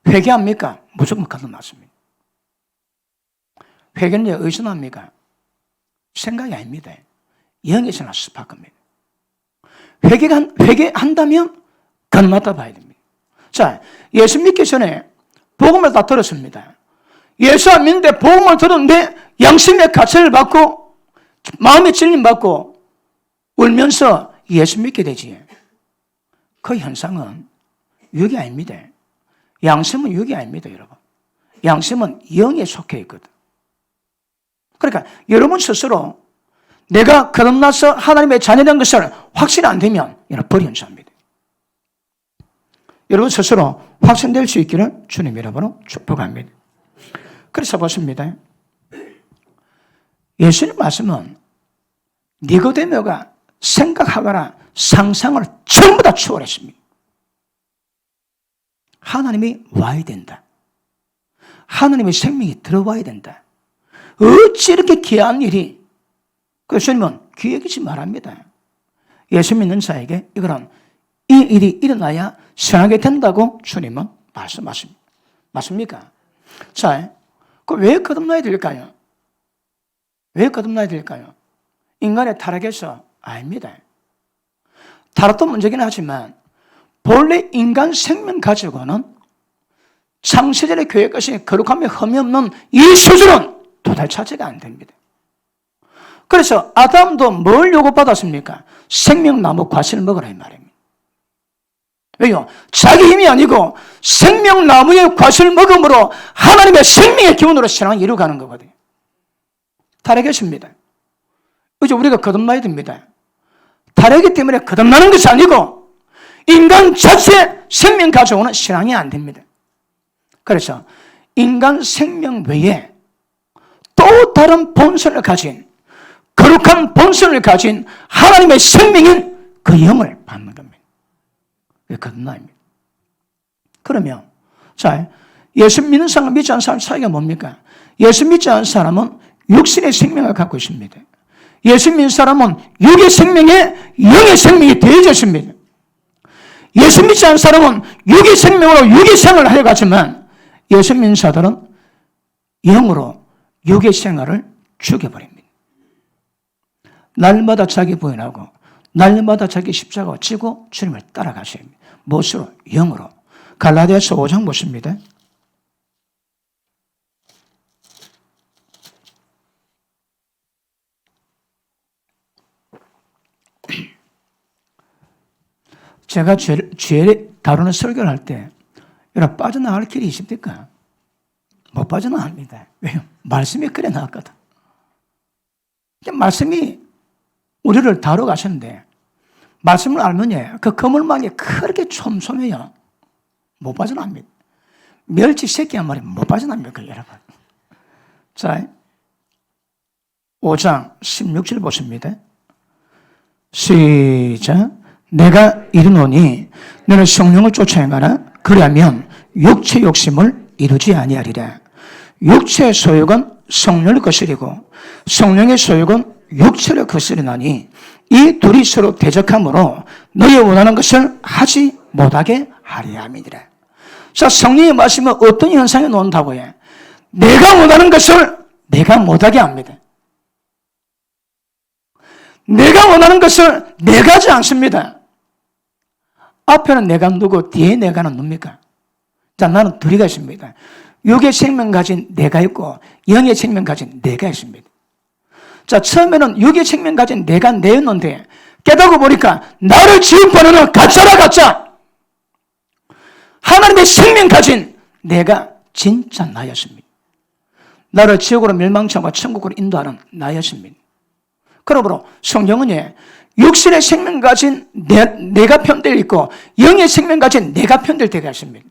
회개합니까? 무조건 거듭났습니다. 회개는 의존합니까? 생각이 아닙니다. 영에서나 습할 겁니다. 회개한다면 거듭났다 봐야 됩니다. 자, 예수 믿기 전에 복음을 다 들었습니다. 예수 안 믿는데 복음을 들었는데 양심의 가책을 받고 마음의 진림 받고 울면서 예수 믿게 되지. 그 현상은 육이 아닙니다. 양심은 육이 아닙니다, 여러분. 양심은 영에 속해 있거든. 그러니까 여러분 스스로 내가 거듭나서 하나님의 자녀된 것을 확신 안 되면 이는 버리는 자입니다. 여러분 스스로 확신될 수 있기를 주님 이름으로 축복합니다. 그래서 보십니다. 예수님 말씀은 니고데모가 생각하거나 상상을 전부 다 초월했습니다. 하나님이 와야 된다. 하나님의 생명이 들어와야 된다. 어찌 이렇게 귀한 일이, 그래서 주님은 귀 여기지 말합니다. 예수 믿는 자에게 이거는 이 일이 일어나야 선하게 된다고 주님은 말씀하십니다. 맞습니까? 자, 왜 거듭나야 될까요? 왜 거듭나야 될까요? 인간의 타락에서 아닙니다. 타락도 문제긴 하지만 본래 인간 생명 가지고는 창세전의 교회 것이 거룩함에 흠이 없는 이 수준은 도달 차지가 안 됩니다. 그래서 아담도 뭘 요구받았습니까? 생명나무 과실을 먹으라 이 말입니다. 왜요? 자기 힘이 아니고 생명나무의 과실을 먹음으로 하나님의 생명의 기운으로 신앙을 이루어가는 거거든요. 타락했습니다. 이제 우리가 거듭나야 됩니다. 타락이기 때문에 거듭나는 것이 아니고 인간 자체 생명 가져오는 신앙이 안 됩니다. 그래서 인간 생명 외에 또 다른 본성을 가진, 거룩한 본성을 가진 하나님의 생명인 그 영을 받는 겁니다. 그게 거듭남입니다. 그러면 자, 예수 믿는 사람, 믿지 않는 사람 차이가 뭡니까? 예수 믿지 않는 사람은 육신의 생명을 갖고 있습니다. 예수 믿는 사람은 육의 생명에 영의 생명이 더해져 있습니다. 예수 믿지 않는 사람은 육의 생명으로 육의 생활을 해가지만 예수 믿는 자들은 영으로 육의 생활을 죽여버립니다. 날마다 자기 부인하고 날마다 자기 십자가を지고 주님을 따라가셔야 합니다. 무엇으로? 영으로. 갈라디아서 5장 보십니다. 제가 죄를 다루는 설교를 할 때 여러분 빠져나갈 길이 있습니까? 못 빠져나갑니다. 왜요? 말씀이 그래 나왔거든. 말씀이 우리를 다뤄가셨는데 말씀을 알면 그 그물망이 그렇게 촘촘해요. 못 빠져나갑니다. 멸치 새끼 한 마리 못 빠져나갑니다, 여러분. 자, 5장 16절 보십니다. 시작. 내가 이르노니 너는 성령을 쫓아 행하라. 그리하면 육체 욕심을 이루지 아니하리라. 육체의 소욕은 성령을 거스리고 성령의 소욕은 육체를 거스리나니 이 둘이 서로 대적함으로 너희 원하는 것을 하지 못하게 하려 함이니라. 자, 성령의 말씀은 어떤 현상이 나온다고 해? 내가 원하는 것을 내가 못하게 합니다. 내가 원하는 것을 내가 하지 않습니다. 앞에는 내가 누구, 뒤에 내가는 뭡니까? 자, 나는 둘이가 있습니다. 육의 생명 가진 내가 있고 영의 생명 가진 내가 있습니다. 자, 처음에는 육의 생명 가진 내가 내였는데 깨닫고 보니까 나를 지음받는 가짜라 가짜. 하나님의 생명 가진 내가 진짜 나였습니다. 나를 지옥으로 멸망하고 천국으로 인도하는 나였습니다. 그러므로 성령은 육신의 생명 가진 내가 편들 있고 영의 생명 가진 내가 편들 때가 있습니다.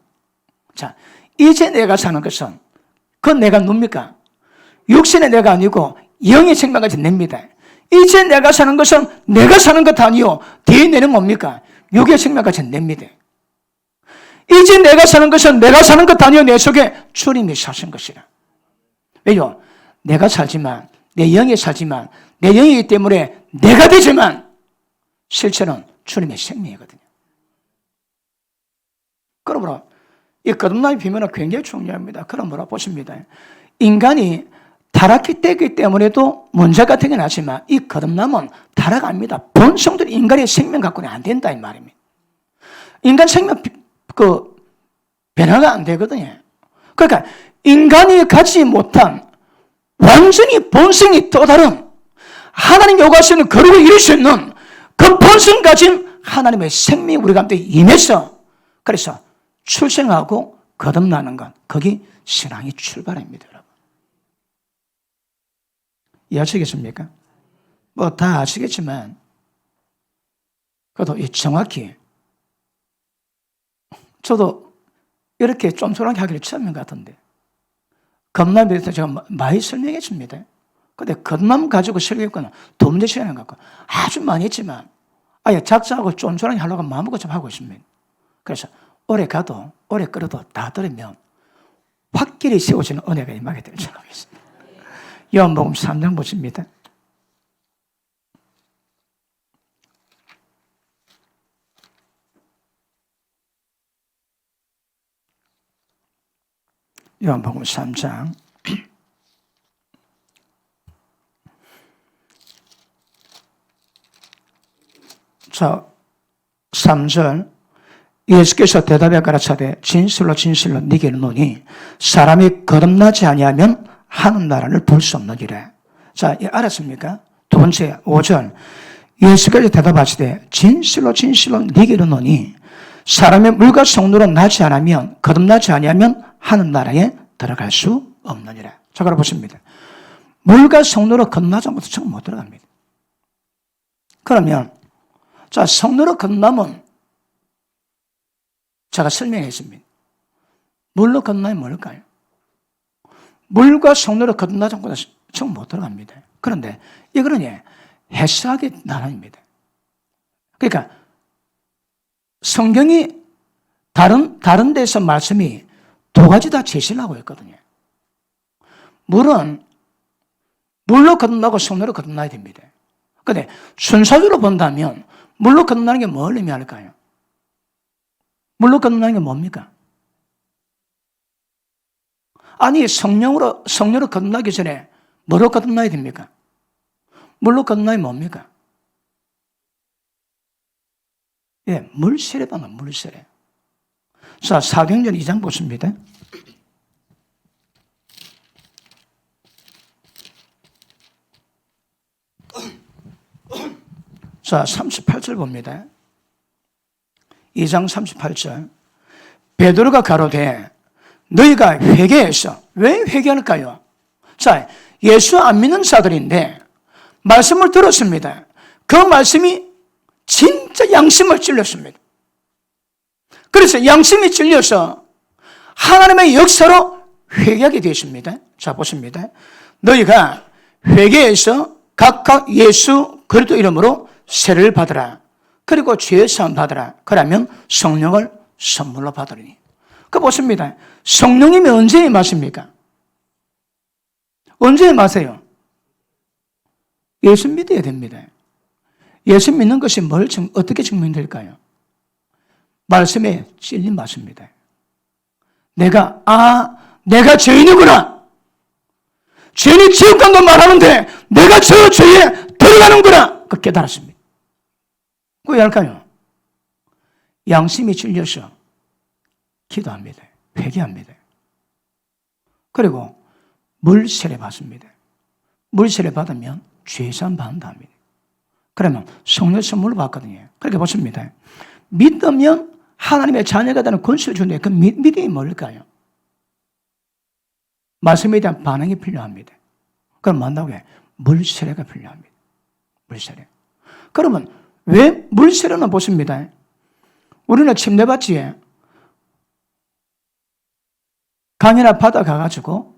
자, 이제 내가 사는 것은 그 내가 뭡니까? 육신의 내가 아니고 영의 생명 가진 내입니다. 이제 내가 사는 것은 내가 사는 것 아니요 뒤에 내는 뭡니까? 육의 생명 가진 내입니다. 이제 내가 사는 것은 내가 사는 것 아니요 내 속에 주님이 사신 것이라. 왜요? 내가 살지만 내 영이 살지만 내 영이기 때문에 내가 되지만 실체는 주님의 생명이거든요. 그러므로 이 거듭남의 비밀은 굉장히 중요합니다. 그러므로 보십니다. 인간이 타락했기 때문에도 문제 같은 게 나지만 이 거듭남은 타락 아닙니다. 본성들이 인간의 생명 갖고는 안 된다 이 말입니다. 인간 생명 변화가 안 되거든요. 그러니까 인간이 갖지 못한 완전히 본성이 또 다른 하나님 요구하시는 거룩을 이룰 수 있는 그 본성 가진 하나님의 생명이 우리 가운데 임해서 그래서 출생하고 거듭나는 것, 거기 신앙이 출발입니다, 여러분. 이해하시겠습니까? 뭐 다 아시겠지만 그래도 정확히 저도 이렇게 쫌쫌하게 하기를 처음인 것 같은데 겁남에 대해서 제가 많이 설명해 줍니다. 근데 겉만 가지고 설교했거나 도문제 시간을 갖고 아주 많이 했지만 아예 작자하고 쫀쫀하게 하려고 마음먹고 좀 하고 있습니다. 그래서 오래 가도 오래 끌어도 다 들으면 확실히 세워지는 은혜가 임하게 될 줄 알고 있습니다. 요한복음 3장 보십니다. 요한복음 3장 자 3절 예수께서 대답하여 가라사대 진실로 진실로 네게 이르노니 사람이 거듭나지 아니하면 하는 나라를 볼 수 없느니라. 자, 알았습니까? 두 번째 5절 예수께서 대답하시되 진실로 진실로 네게 이르노니 사람의 물과 성도로 나지 않으면 거듭나지 아니하면 하는 나라에 들어갈 수 없느니라. 자, 그럼 보십니다. 물과 성도로 거듭나지 않고서 처음 못 들어갑니다. 그러면 자, 성도로 거듭나면 제가 설명했습니다. 물로 거듭나면 뭘까요? 물과 성도로 거듭나지 않고서 처음 못 들어갑니다. 그런데 이거는 해석의 나름입니다. 그러니까 성경이 다른 데서 말씀이 두 가지 다 제시를 하고 있거든요. 물은 물로 거듭나고 성도로 거듭나야 됩니다. 그런데 순서대로 본다면 물로 거듭나는 게 뭘 의미할까요? 물로 거듭나는 게 뭡니까? 아니 성령으로 거듭나기 전에 뭐로 거듭나야 됩니까? 물로 거듭나야 뭡니까? 예, 물세례받는 물세례. 자, 사도행전 2장 보십니다. 자, 38절 봅니다. 2장 38절. 베드로가 가로되 너희가 회개해서 왜 회개할까요? 자, 예수 안 믿는 자들인데 말씀을 들었습니다. 그 말씀이 진짜 양심을 찔렸습니다. 그래서 양심이 찔려서 하나님의 역사로 회개하게 되었습니다. 자, 보십니다. 너희가 회개해서 각각 예수 그리스도 이름으로 세례를 받으라. 그리고 죄의 사함 받으라. 그러면 성령을 선물로 받으리니. 그 보십니다. 성령님이 언제 임하십니까? 언제 임하세요? 예수 믿어야 됩니다. 예수 믿는 것이 어떻게 증명될까요? 말씀에 찔림 맞습니다. 내가 죄인이구나. 죄인이 지옥 간다 말하는데 내가 저 죄에 들어가는구나. 그 깨달았습니다. 왜 할까요? 양심이 찔려서 기도합니다. 회개합니다. 그리고 물세례 받습니다. 물세례 받으면 죄사함 받는다 합니다. 그러면 성령 선물로 받거든요. 그렇게 보십니다. 믿으면 하나님의 자녀가 되는 권세를 주는데 그 믿음이 뭘까요? 말씀에 대한 반응이 필요합니다. 그럼 만나고 물세례가 필요합니다. 물세례. 그러면 왜 물세례는 보십니다. 우리는 침례받지에 강이나 바다 가가지고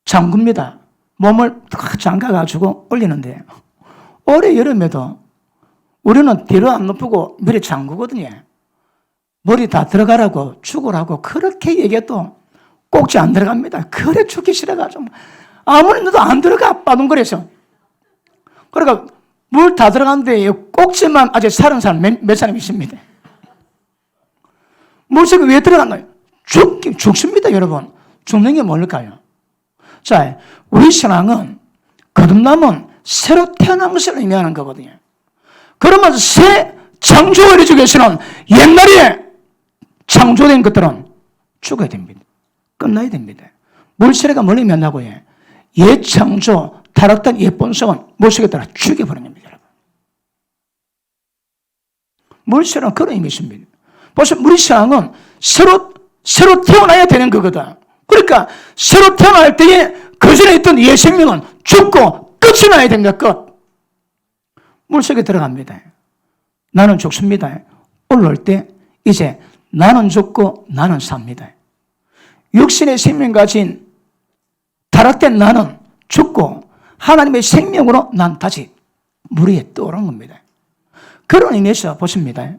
잠굽니다. 몸을 탁 잠가가지고 올리는데 올해 여름에도 우리는 뒤로 안 높이고 머리 잠그거든요. 머리 다 들어가라고 죽으라고 그렇게 얘기해도 꼭지 안 들어갑니다. 그래 죽기 싫어가지고 아무리 넣어도 안 들어가 빠둥거려서. 그러니까 물 다 들어갔는데 꼭지만 아직 살은 사람 몇 사람 있습니다. 물속에 왜 들어갔나요? 죽습니다, 여러분. 죽는 게 뭘까요? 자, 우리 신앙은 거듭남은 새로 태어난 것을 의미하는 거거든요. 그러면 새 창조를 이루기 위해서는 옛날에 창조된 것들은 죽어야 됩니다. 끝나야 됩니다. 물세례가 뭘 의미한다고 해요? 옛 창조, 타락된 옛 본성은 물속에 따라 죽여버리는 겁니다, 여러분. 물세례는 그런 의미 있습니다. 벌써 우리 신앙은 새로 태어나야 되는 거거든. 그러니까 새로 태어날 때에 그전에 있던 옛 생명은 죽고 끝이 나야 됩니다. 끝. 물속에 들어갑니다. 나는 죽습니다. 올라올 때 이제 나는 죽고 나는 삽니다. 육신의 생명 가진 타락된 나는 죽고 하나님의 생명으로 난 다시 물 위에 떠오르는 겁니다. 그런 의미에서 보십니다.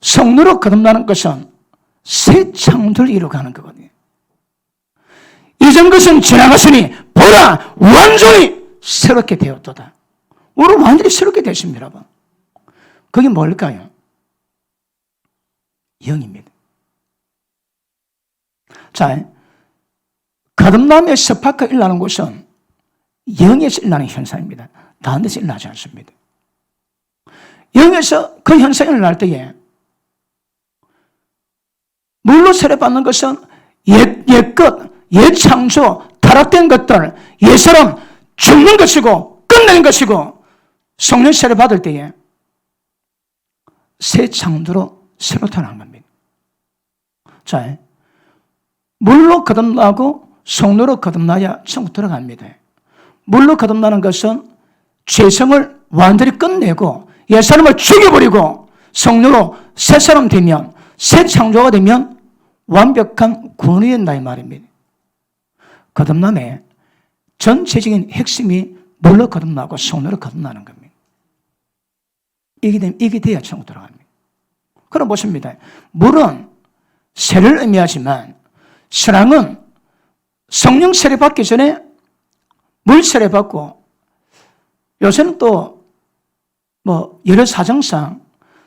성령으로 거듭나는 것은 새 창조를 이루어가는 거거든요. 이전 것은 지나갔으니 보라 완전히 새롭게 되었도다. 우리는 완전히 새롭게 됐습니다. 여러분. 그게 뭘까요? 영입니다. 자, 거듭남의 스파크가 일어나는 것은 영에서 일어나는 현상입니다. 다른 데서 일어나지 않습니다. 영에서 그 현상이 일어날 때에 물로 세례받는 것은 옛것, 옛창조, 타락된 것들, 옛사람 죽는 것이고 끝내는 것이고, 성령 세례받을 때에 새 창조로 새로 태어난 겁니다. 자, 물로 거듭나고 성령으로 거듭나야 천국 들어갑니다. 물로 거듭나는 것은 죄성을 완전히 끝내고 옛사람을 죽여버리고 성령으로 새 사람 되면, 새 창조가 되면 완벽한 구원이 된다 이 말입니다. 거듭남의 전체적인 핵심이 물로 거듭나고 성령으로 거듭나는 겁니다. 이게 돼야 천국 들어갑니다. 그럼 보십니다. 물은 세를 의미하지만 신앙은 성령 세례 받기 전에 물 세례 받고, 요새는 또 여러 사정상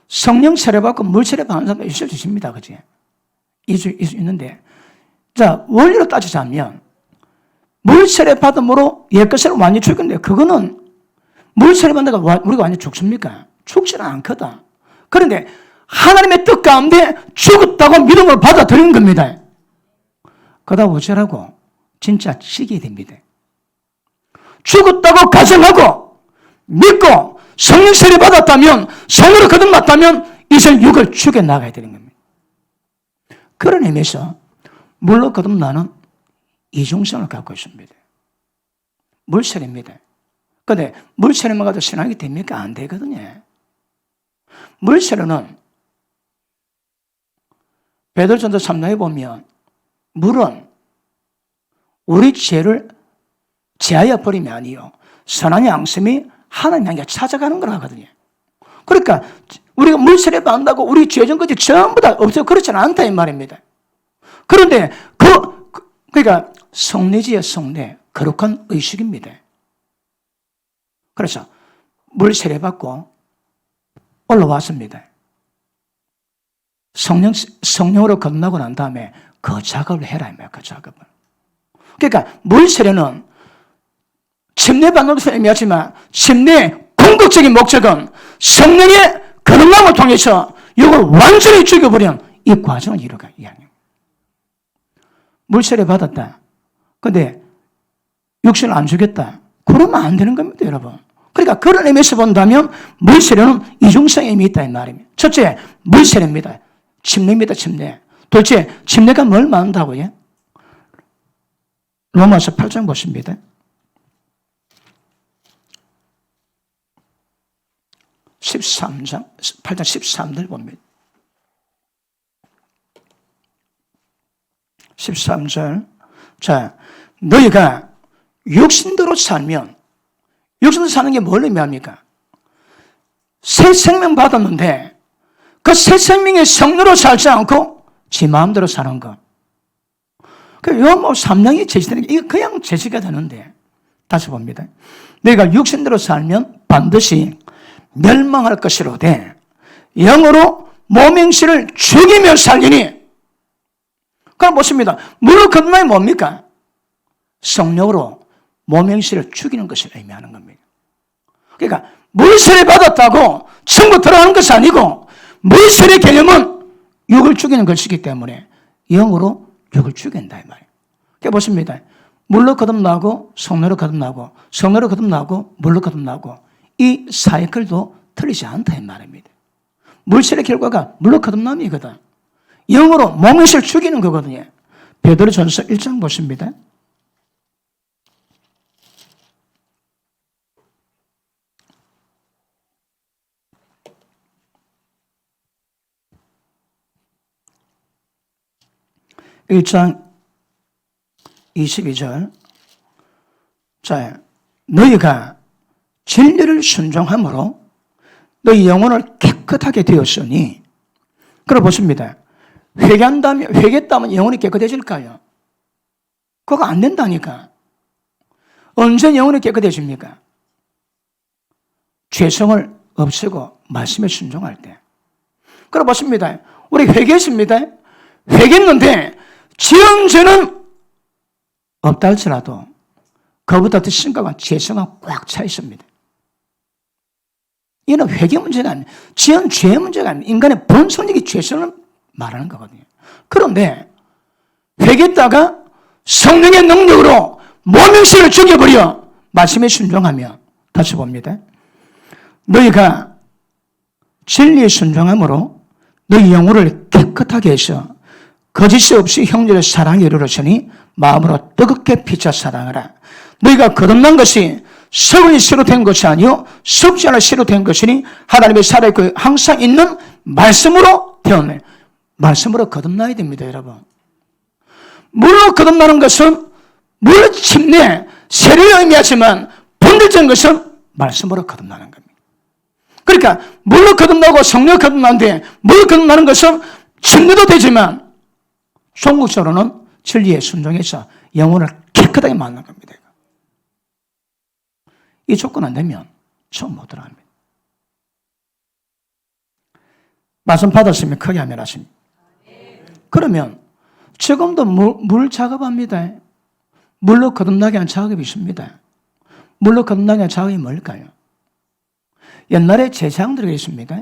성령 세례 받고 물 세례 받는 사람도 있을 수 있습니다. 그지? 있는데, 자, 원리로 따지자면 물 세례 받음으로 옛것을 완전히 죽였는데, 그거는 물 세례 받는다고 우리가 완전히 죽습니까? 죽지는 않거든. 그런데 하나님의 뜻 가운데 죽었다고 믿음을 받아들이는 겁니다. 그러다 어쩌라고? 진짜 지게 됩니다. 죽었다고 가정하고 믿고 성령 세례 받았다면, 성으로 거듭났다면 이제 육을 죽여나가야 되는 겁니다. 그런 의미에서 물로 거듭나는 이중성을 갖고 있습니다. 물세례입니다. 그런데 물세례만 가도 신앙이 됩니까? 안 되거든요. 물세례는 베드로전서 3장에 보면 물은 우리 죄를 제하여 버림이 아니요 선한 양심이 하나님 향해 찾아가는 걸 하거든요. 그러니까 우리가 물세례 받는다고 우리 죄전 것이 전부 다 없어요. 그렇지는 않다 이 말입니다. 그런데 그러니까 성례지의 성례, 거룩한 의식입니다. 그래서 물세례 받고 올라왔습니다. 성령으로 거듭나고 난 다음에 그 작업을 해라 이 말이에요. 그 작업을. 그러니까 물세례는 침례받는 것을 의미하지만 침례의 궁극적인 목적은 성령의 거듭남을 통해서 이걸 완전히 죽여버리는 이 과정을 이루어가 이야기합니다. 물세례 받았다. 근데 육신을 안 주겠다. 그러면 안 되는 겁니다, 여러분. 그러니까 그런 의미에서 본다면 물세례는 이중성의 의미 있다 이 말입니다. 첫째, 물세례입니다. 침례입니다, 침례. 도대체 침례가 뭘 말한다고요? 로마서 8장 보십니다. 8장 13절 봅니다. 13절. 자, 너희가 육신대로 살면, 육신대로 사는 게 뭘 의미합니까? 새 생명 받았는데 그 새 생명의 성령으로 살지 않고 지 마음대로 사는 것. 이거 3장이 제시되는 게 이거 그냥 제시가 되는데, 다시 봅니다. 너희가 육신대로 살면 반드시 멸망할 것이로되 영으로 몸행실을 죽이며 살리니. 그럼 보십니다. 물로 거듭남이 뭡니까? 성령으로 몸행실을 죽이는 것을 의미하는 겁니다. 그러니까 물세례 받았다고 천국 들어가는 것이 아니고, 물세례 개념은 육을 죽이는 것이기 때문에 영으로 육을 죽인다 이 말이에요. 그러니까 보십니다. 물로 거듭나고 성령으로 거듭나고 성령으로 거듭나고 물로 거듭나고, 이 사이클도 틀리지 않다 이 말입니다. 물세례 결과가 물로 거듭남이거든. 영으로 몸을 죽이는 거거든요. 베드로전서 1장 보십니다. (1장 22절) 자, 너희가 진리를 순종함으로 너희 영혼을 깨끗하게 되었으니, 그래 보십니다. 회개했다면 영혼이 깨끗해질까요? 그거 안 된다니까. 언제 영혼이 깨끗해집니까? 죄성을 없애고 말씀에 순종할 때. 그래 보십니다. 우리 회개했습니다. 회개했는데 지은 죄는 없다 할지라도 그보다 더 심각한 죄성은 꽉 차 있습니다. 이는 회개 문제가 아니에요. 지은 죄의 문제가 아니에요. 인간의 본성적인 죄성을 말하는 거거든요. 그런데 회개했다가 성령의 능력으로 모명실을 죽여버려 말씀에 순종하며, 다시 봅니다. 너희가 진리에 순종함으로 너희 영혼을 깨끗하게 해서 거짓이 없이 형제를 사랑에 이르렀으니 마음으로 뜨겁게 피차 사랑하라. 너희가 거듭난 것이 서원이 새로 된 것이 아니요 썩지 않아 새로 된 것이니 하나님의 살아있고 항상 있는 말씀으로 태어나요. 말씀으로 거듭나야 됩니다, 여러분. 물로 거듭나는 것은 물 침례, 세례를 의미하지만 본질적인 것은 말씀으로 거듭나는 겁니다. 그러니까 물로 거듭나고 성령으로 거듭나는데, 물로 거듭나는 것은 침례도 되지만 종국적으로는 진리에 순종해서 영혼을 깨끗하게 만난 겁니다. 이 조건 안 되면 처음 못 들어갑니다. 말씀 받았으면 크게 하면 하십니다. 그러면 지금도 물 작업합니다. 물로 거듭나게 한 작업이 있습니다. 물로 거듭나게 한 작업이 뭘까요? 옛날에 제사장들이 그랬습니다.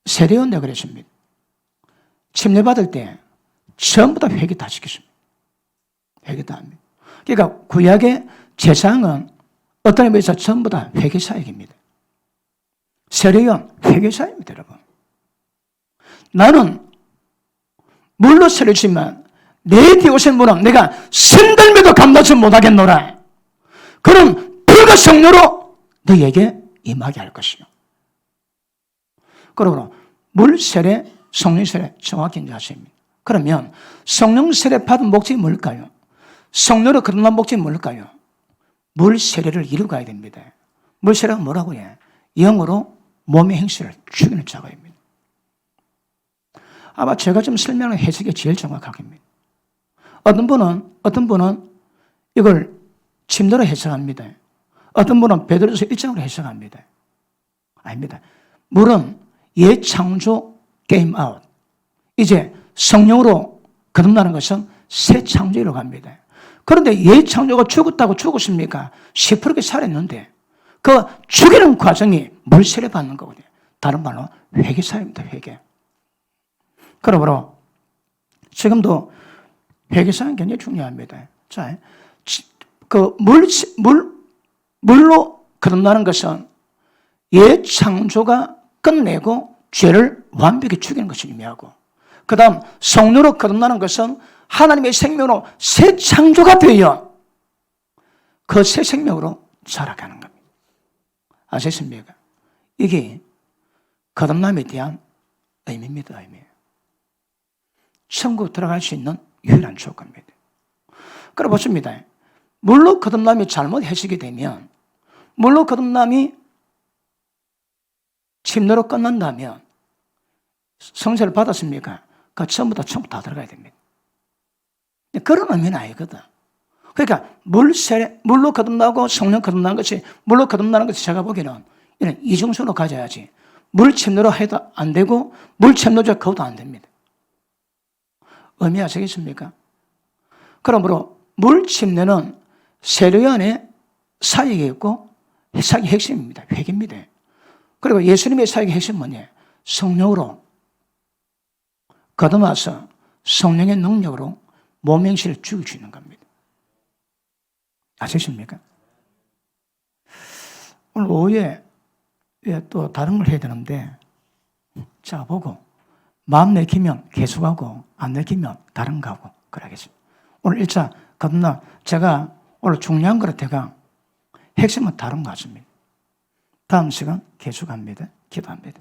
세례요한도 그랬습니다. 침례받을 때 전부 다 회개 다 시켰습니다. 회개 다 합니다. 그러니까 구약의 제사장은 어떤 의미에서 전부 다 회개사역입니다. 세례요한 회개사역입니다, 여러분. 나는 물로 세례 주지만 내 뒤에 오신 분은 내가 신들매도 감당치 못하겠노라. 그런 불과 성령으로 너에게 임하게 할 것이요. 그러므로 물 세례, 성령 세례 정확히 이제 하십니다. 그러면 성령 세례 받은 목적이 뭘까요? 성령으로 거듭난 목적이 뭘까요? 물 세례를 이루어가야 됩니다. 물 세례가 뭐라고 해? 영으로 몸의 행실을 죽이는 작업입니다. 아마 제가 좀 설명한 해석이 제일 정확하겠습니다. 어떤 분은 이걸 침도로 해석합니다. 어떤 분은 베드로서 1장으로 해석합니다. 아닙니다. 물은 옛 창조 게임 아웃. 이제 성령으로 거듭나는 것은 새 창조로 갑니다. 그런데 옛 창조가 죽었다고 죽었습니까? 10%게 살았는데 그 죽이는 과정이 물세례 받는 거거든요. 다른 말로 회개사입니다. 회개. 그러므로 지금도 회개사는 굉장히 중요합니다. 자, 그 물로 거듭나는 것은 옛 창조가 끝내고 죄를 완벽히 죽이는 것을 의미하고, 그 다음 성령으로 거듭나는 것은 하나님의 생명으로 새 창조가 되어 그 새 생명으로 살아가는 겁니다. 아셨습니까? 이게 거듭남에 대한 의미입니다. 의미. 천국 들어갈 수 있는 유일한 조건입니다. 그래 보십니다. 물로 거듭남이 잘못 해석이 되면, 물로 거듭남이 침례로 끝난다면 성세를 받았습니까? 그 처음부터 천국 다 들어가야 됩니다. 그런 의미는 아니거든. 그러니까 물로 거듭나고 성령 거듭나는 것이, 물로 거듭나는 것이 제가 보기에는 이런 이중성으로 가져야지, 물 침례로 해도 안 되고 물 침례로 그것도 안 됩니다. 의미하시겠습니까? 그러므로 물 침례는 세례요한의 사역이 있고 사역의 핵심입니다. 회개입니다. 그리고 예수님의 사역의 핵심은 뭐냐? 성령으로 거듭나서 성령의 능력으로 몸행실을 죽일 수 있는 겁니다. 아시십니까? 오늘 오후에 또 다른 걸 해야 되는데, 자, 보고 마음 내키면 계속하고 안 내키면 다른 거 하고 그러겠습니다. 오늘 1차 거듭남, 제가 오늘 중요한 거를 제가 핵심은 다른 거 같습니다. 다음 시간 계속합니다. 기도합니다.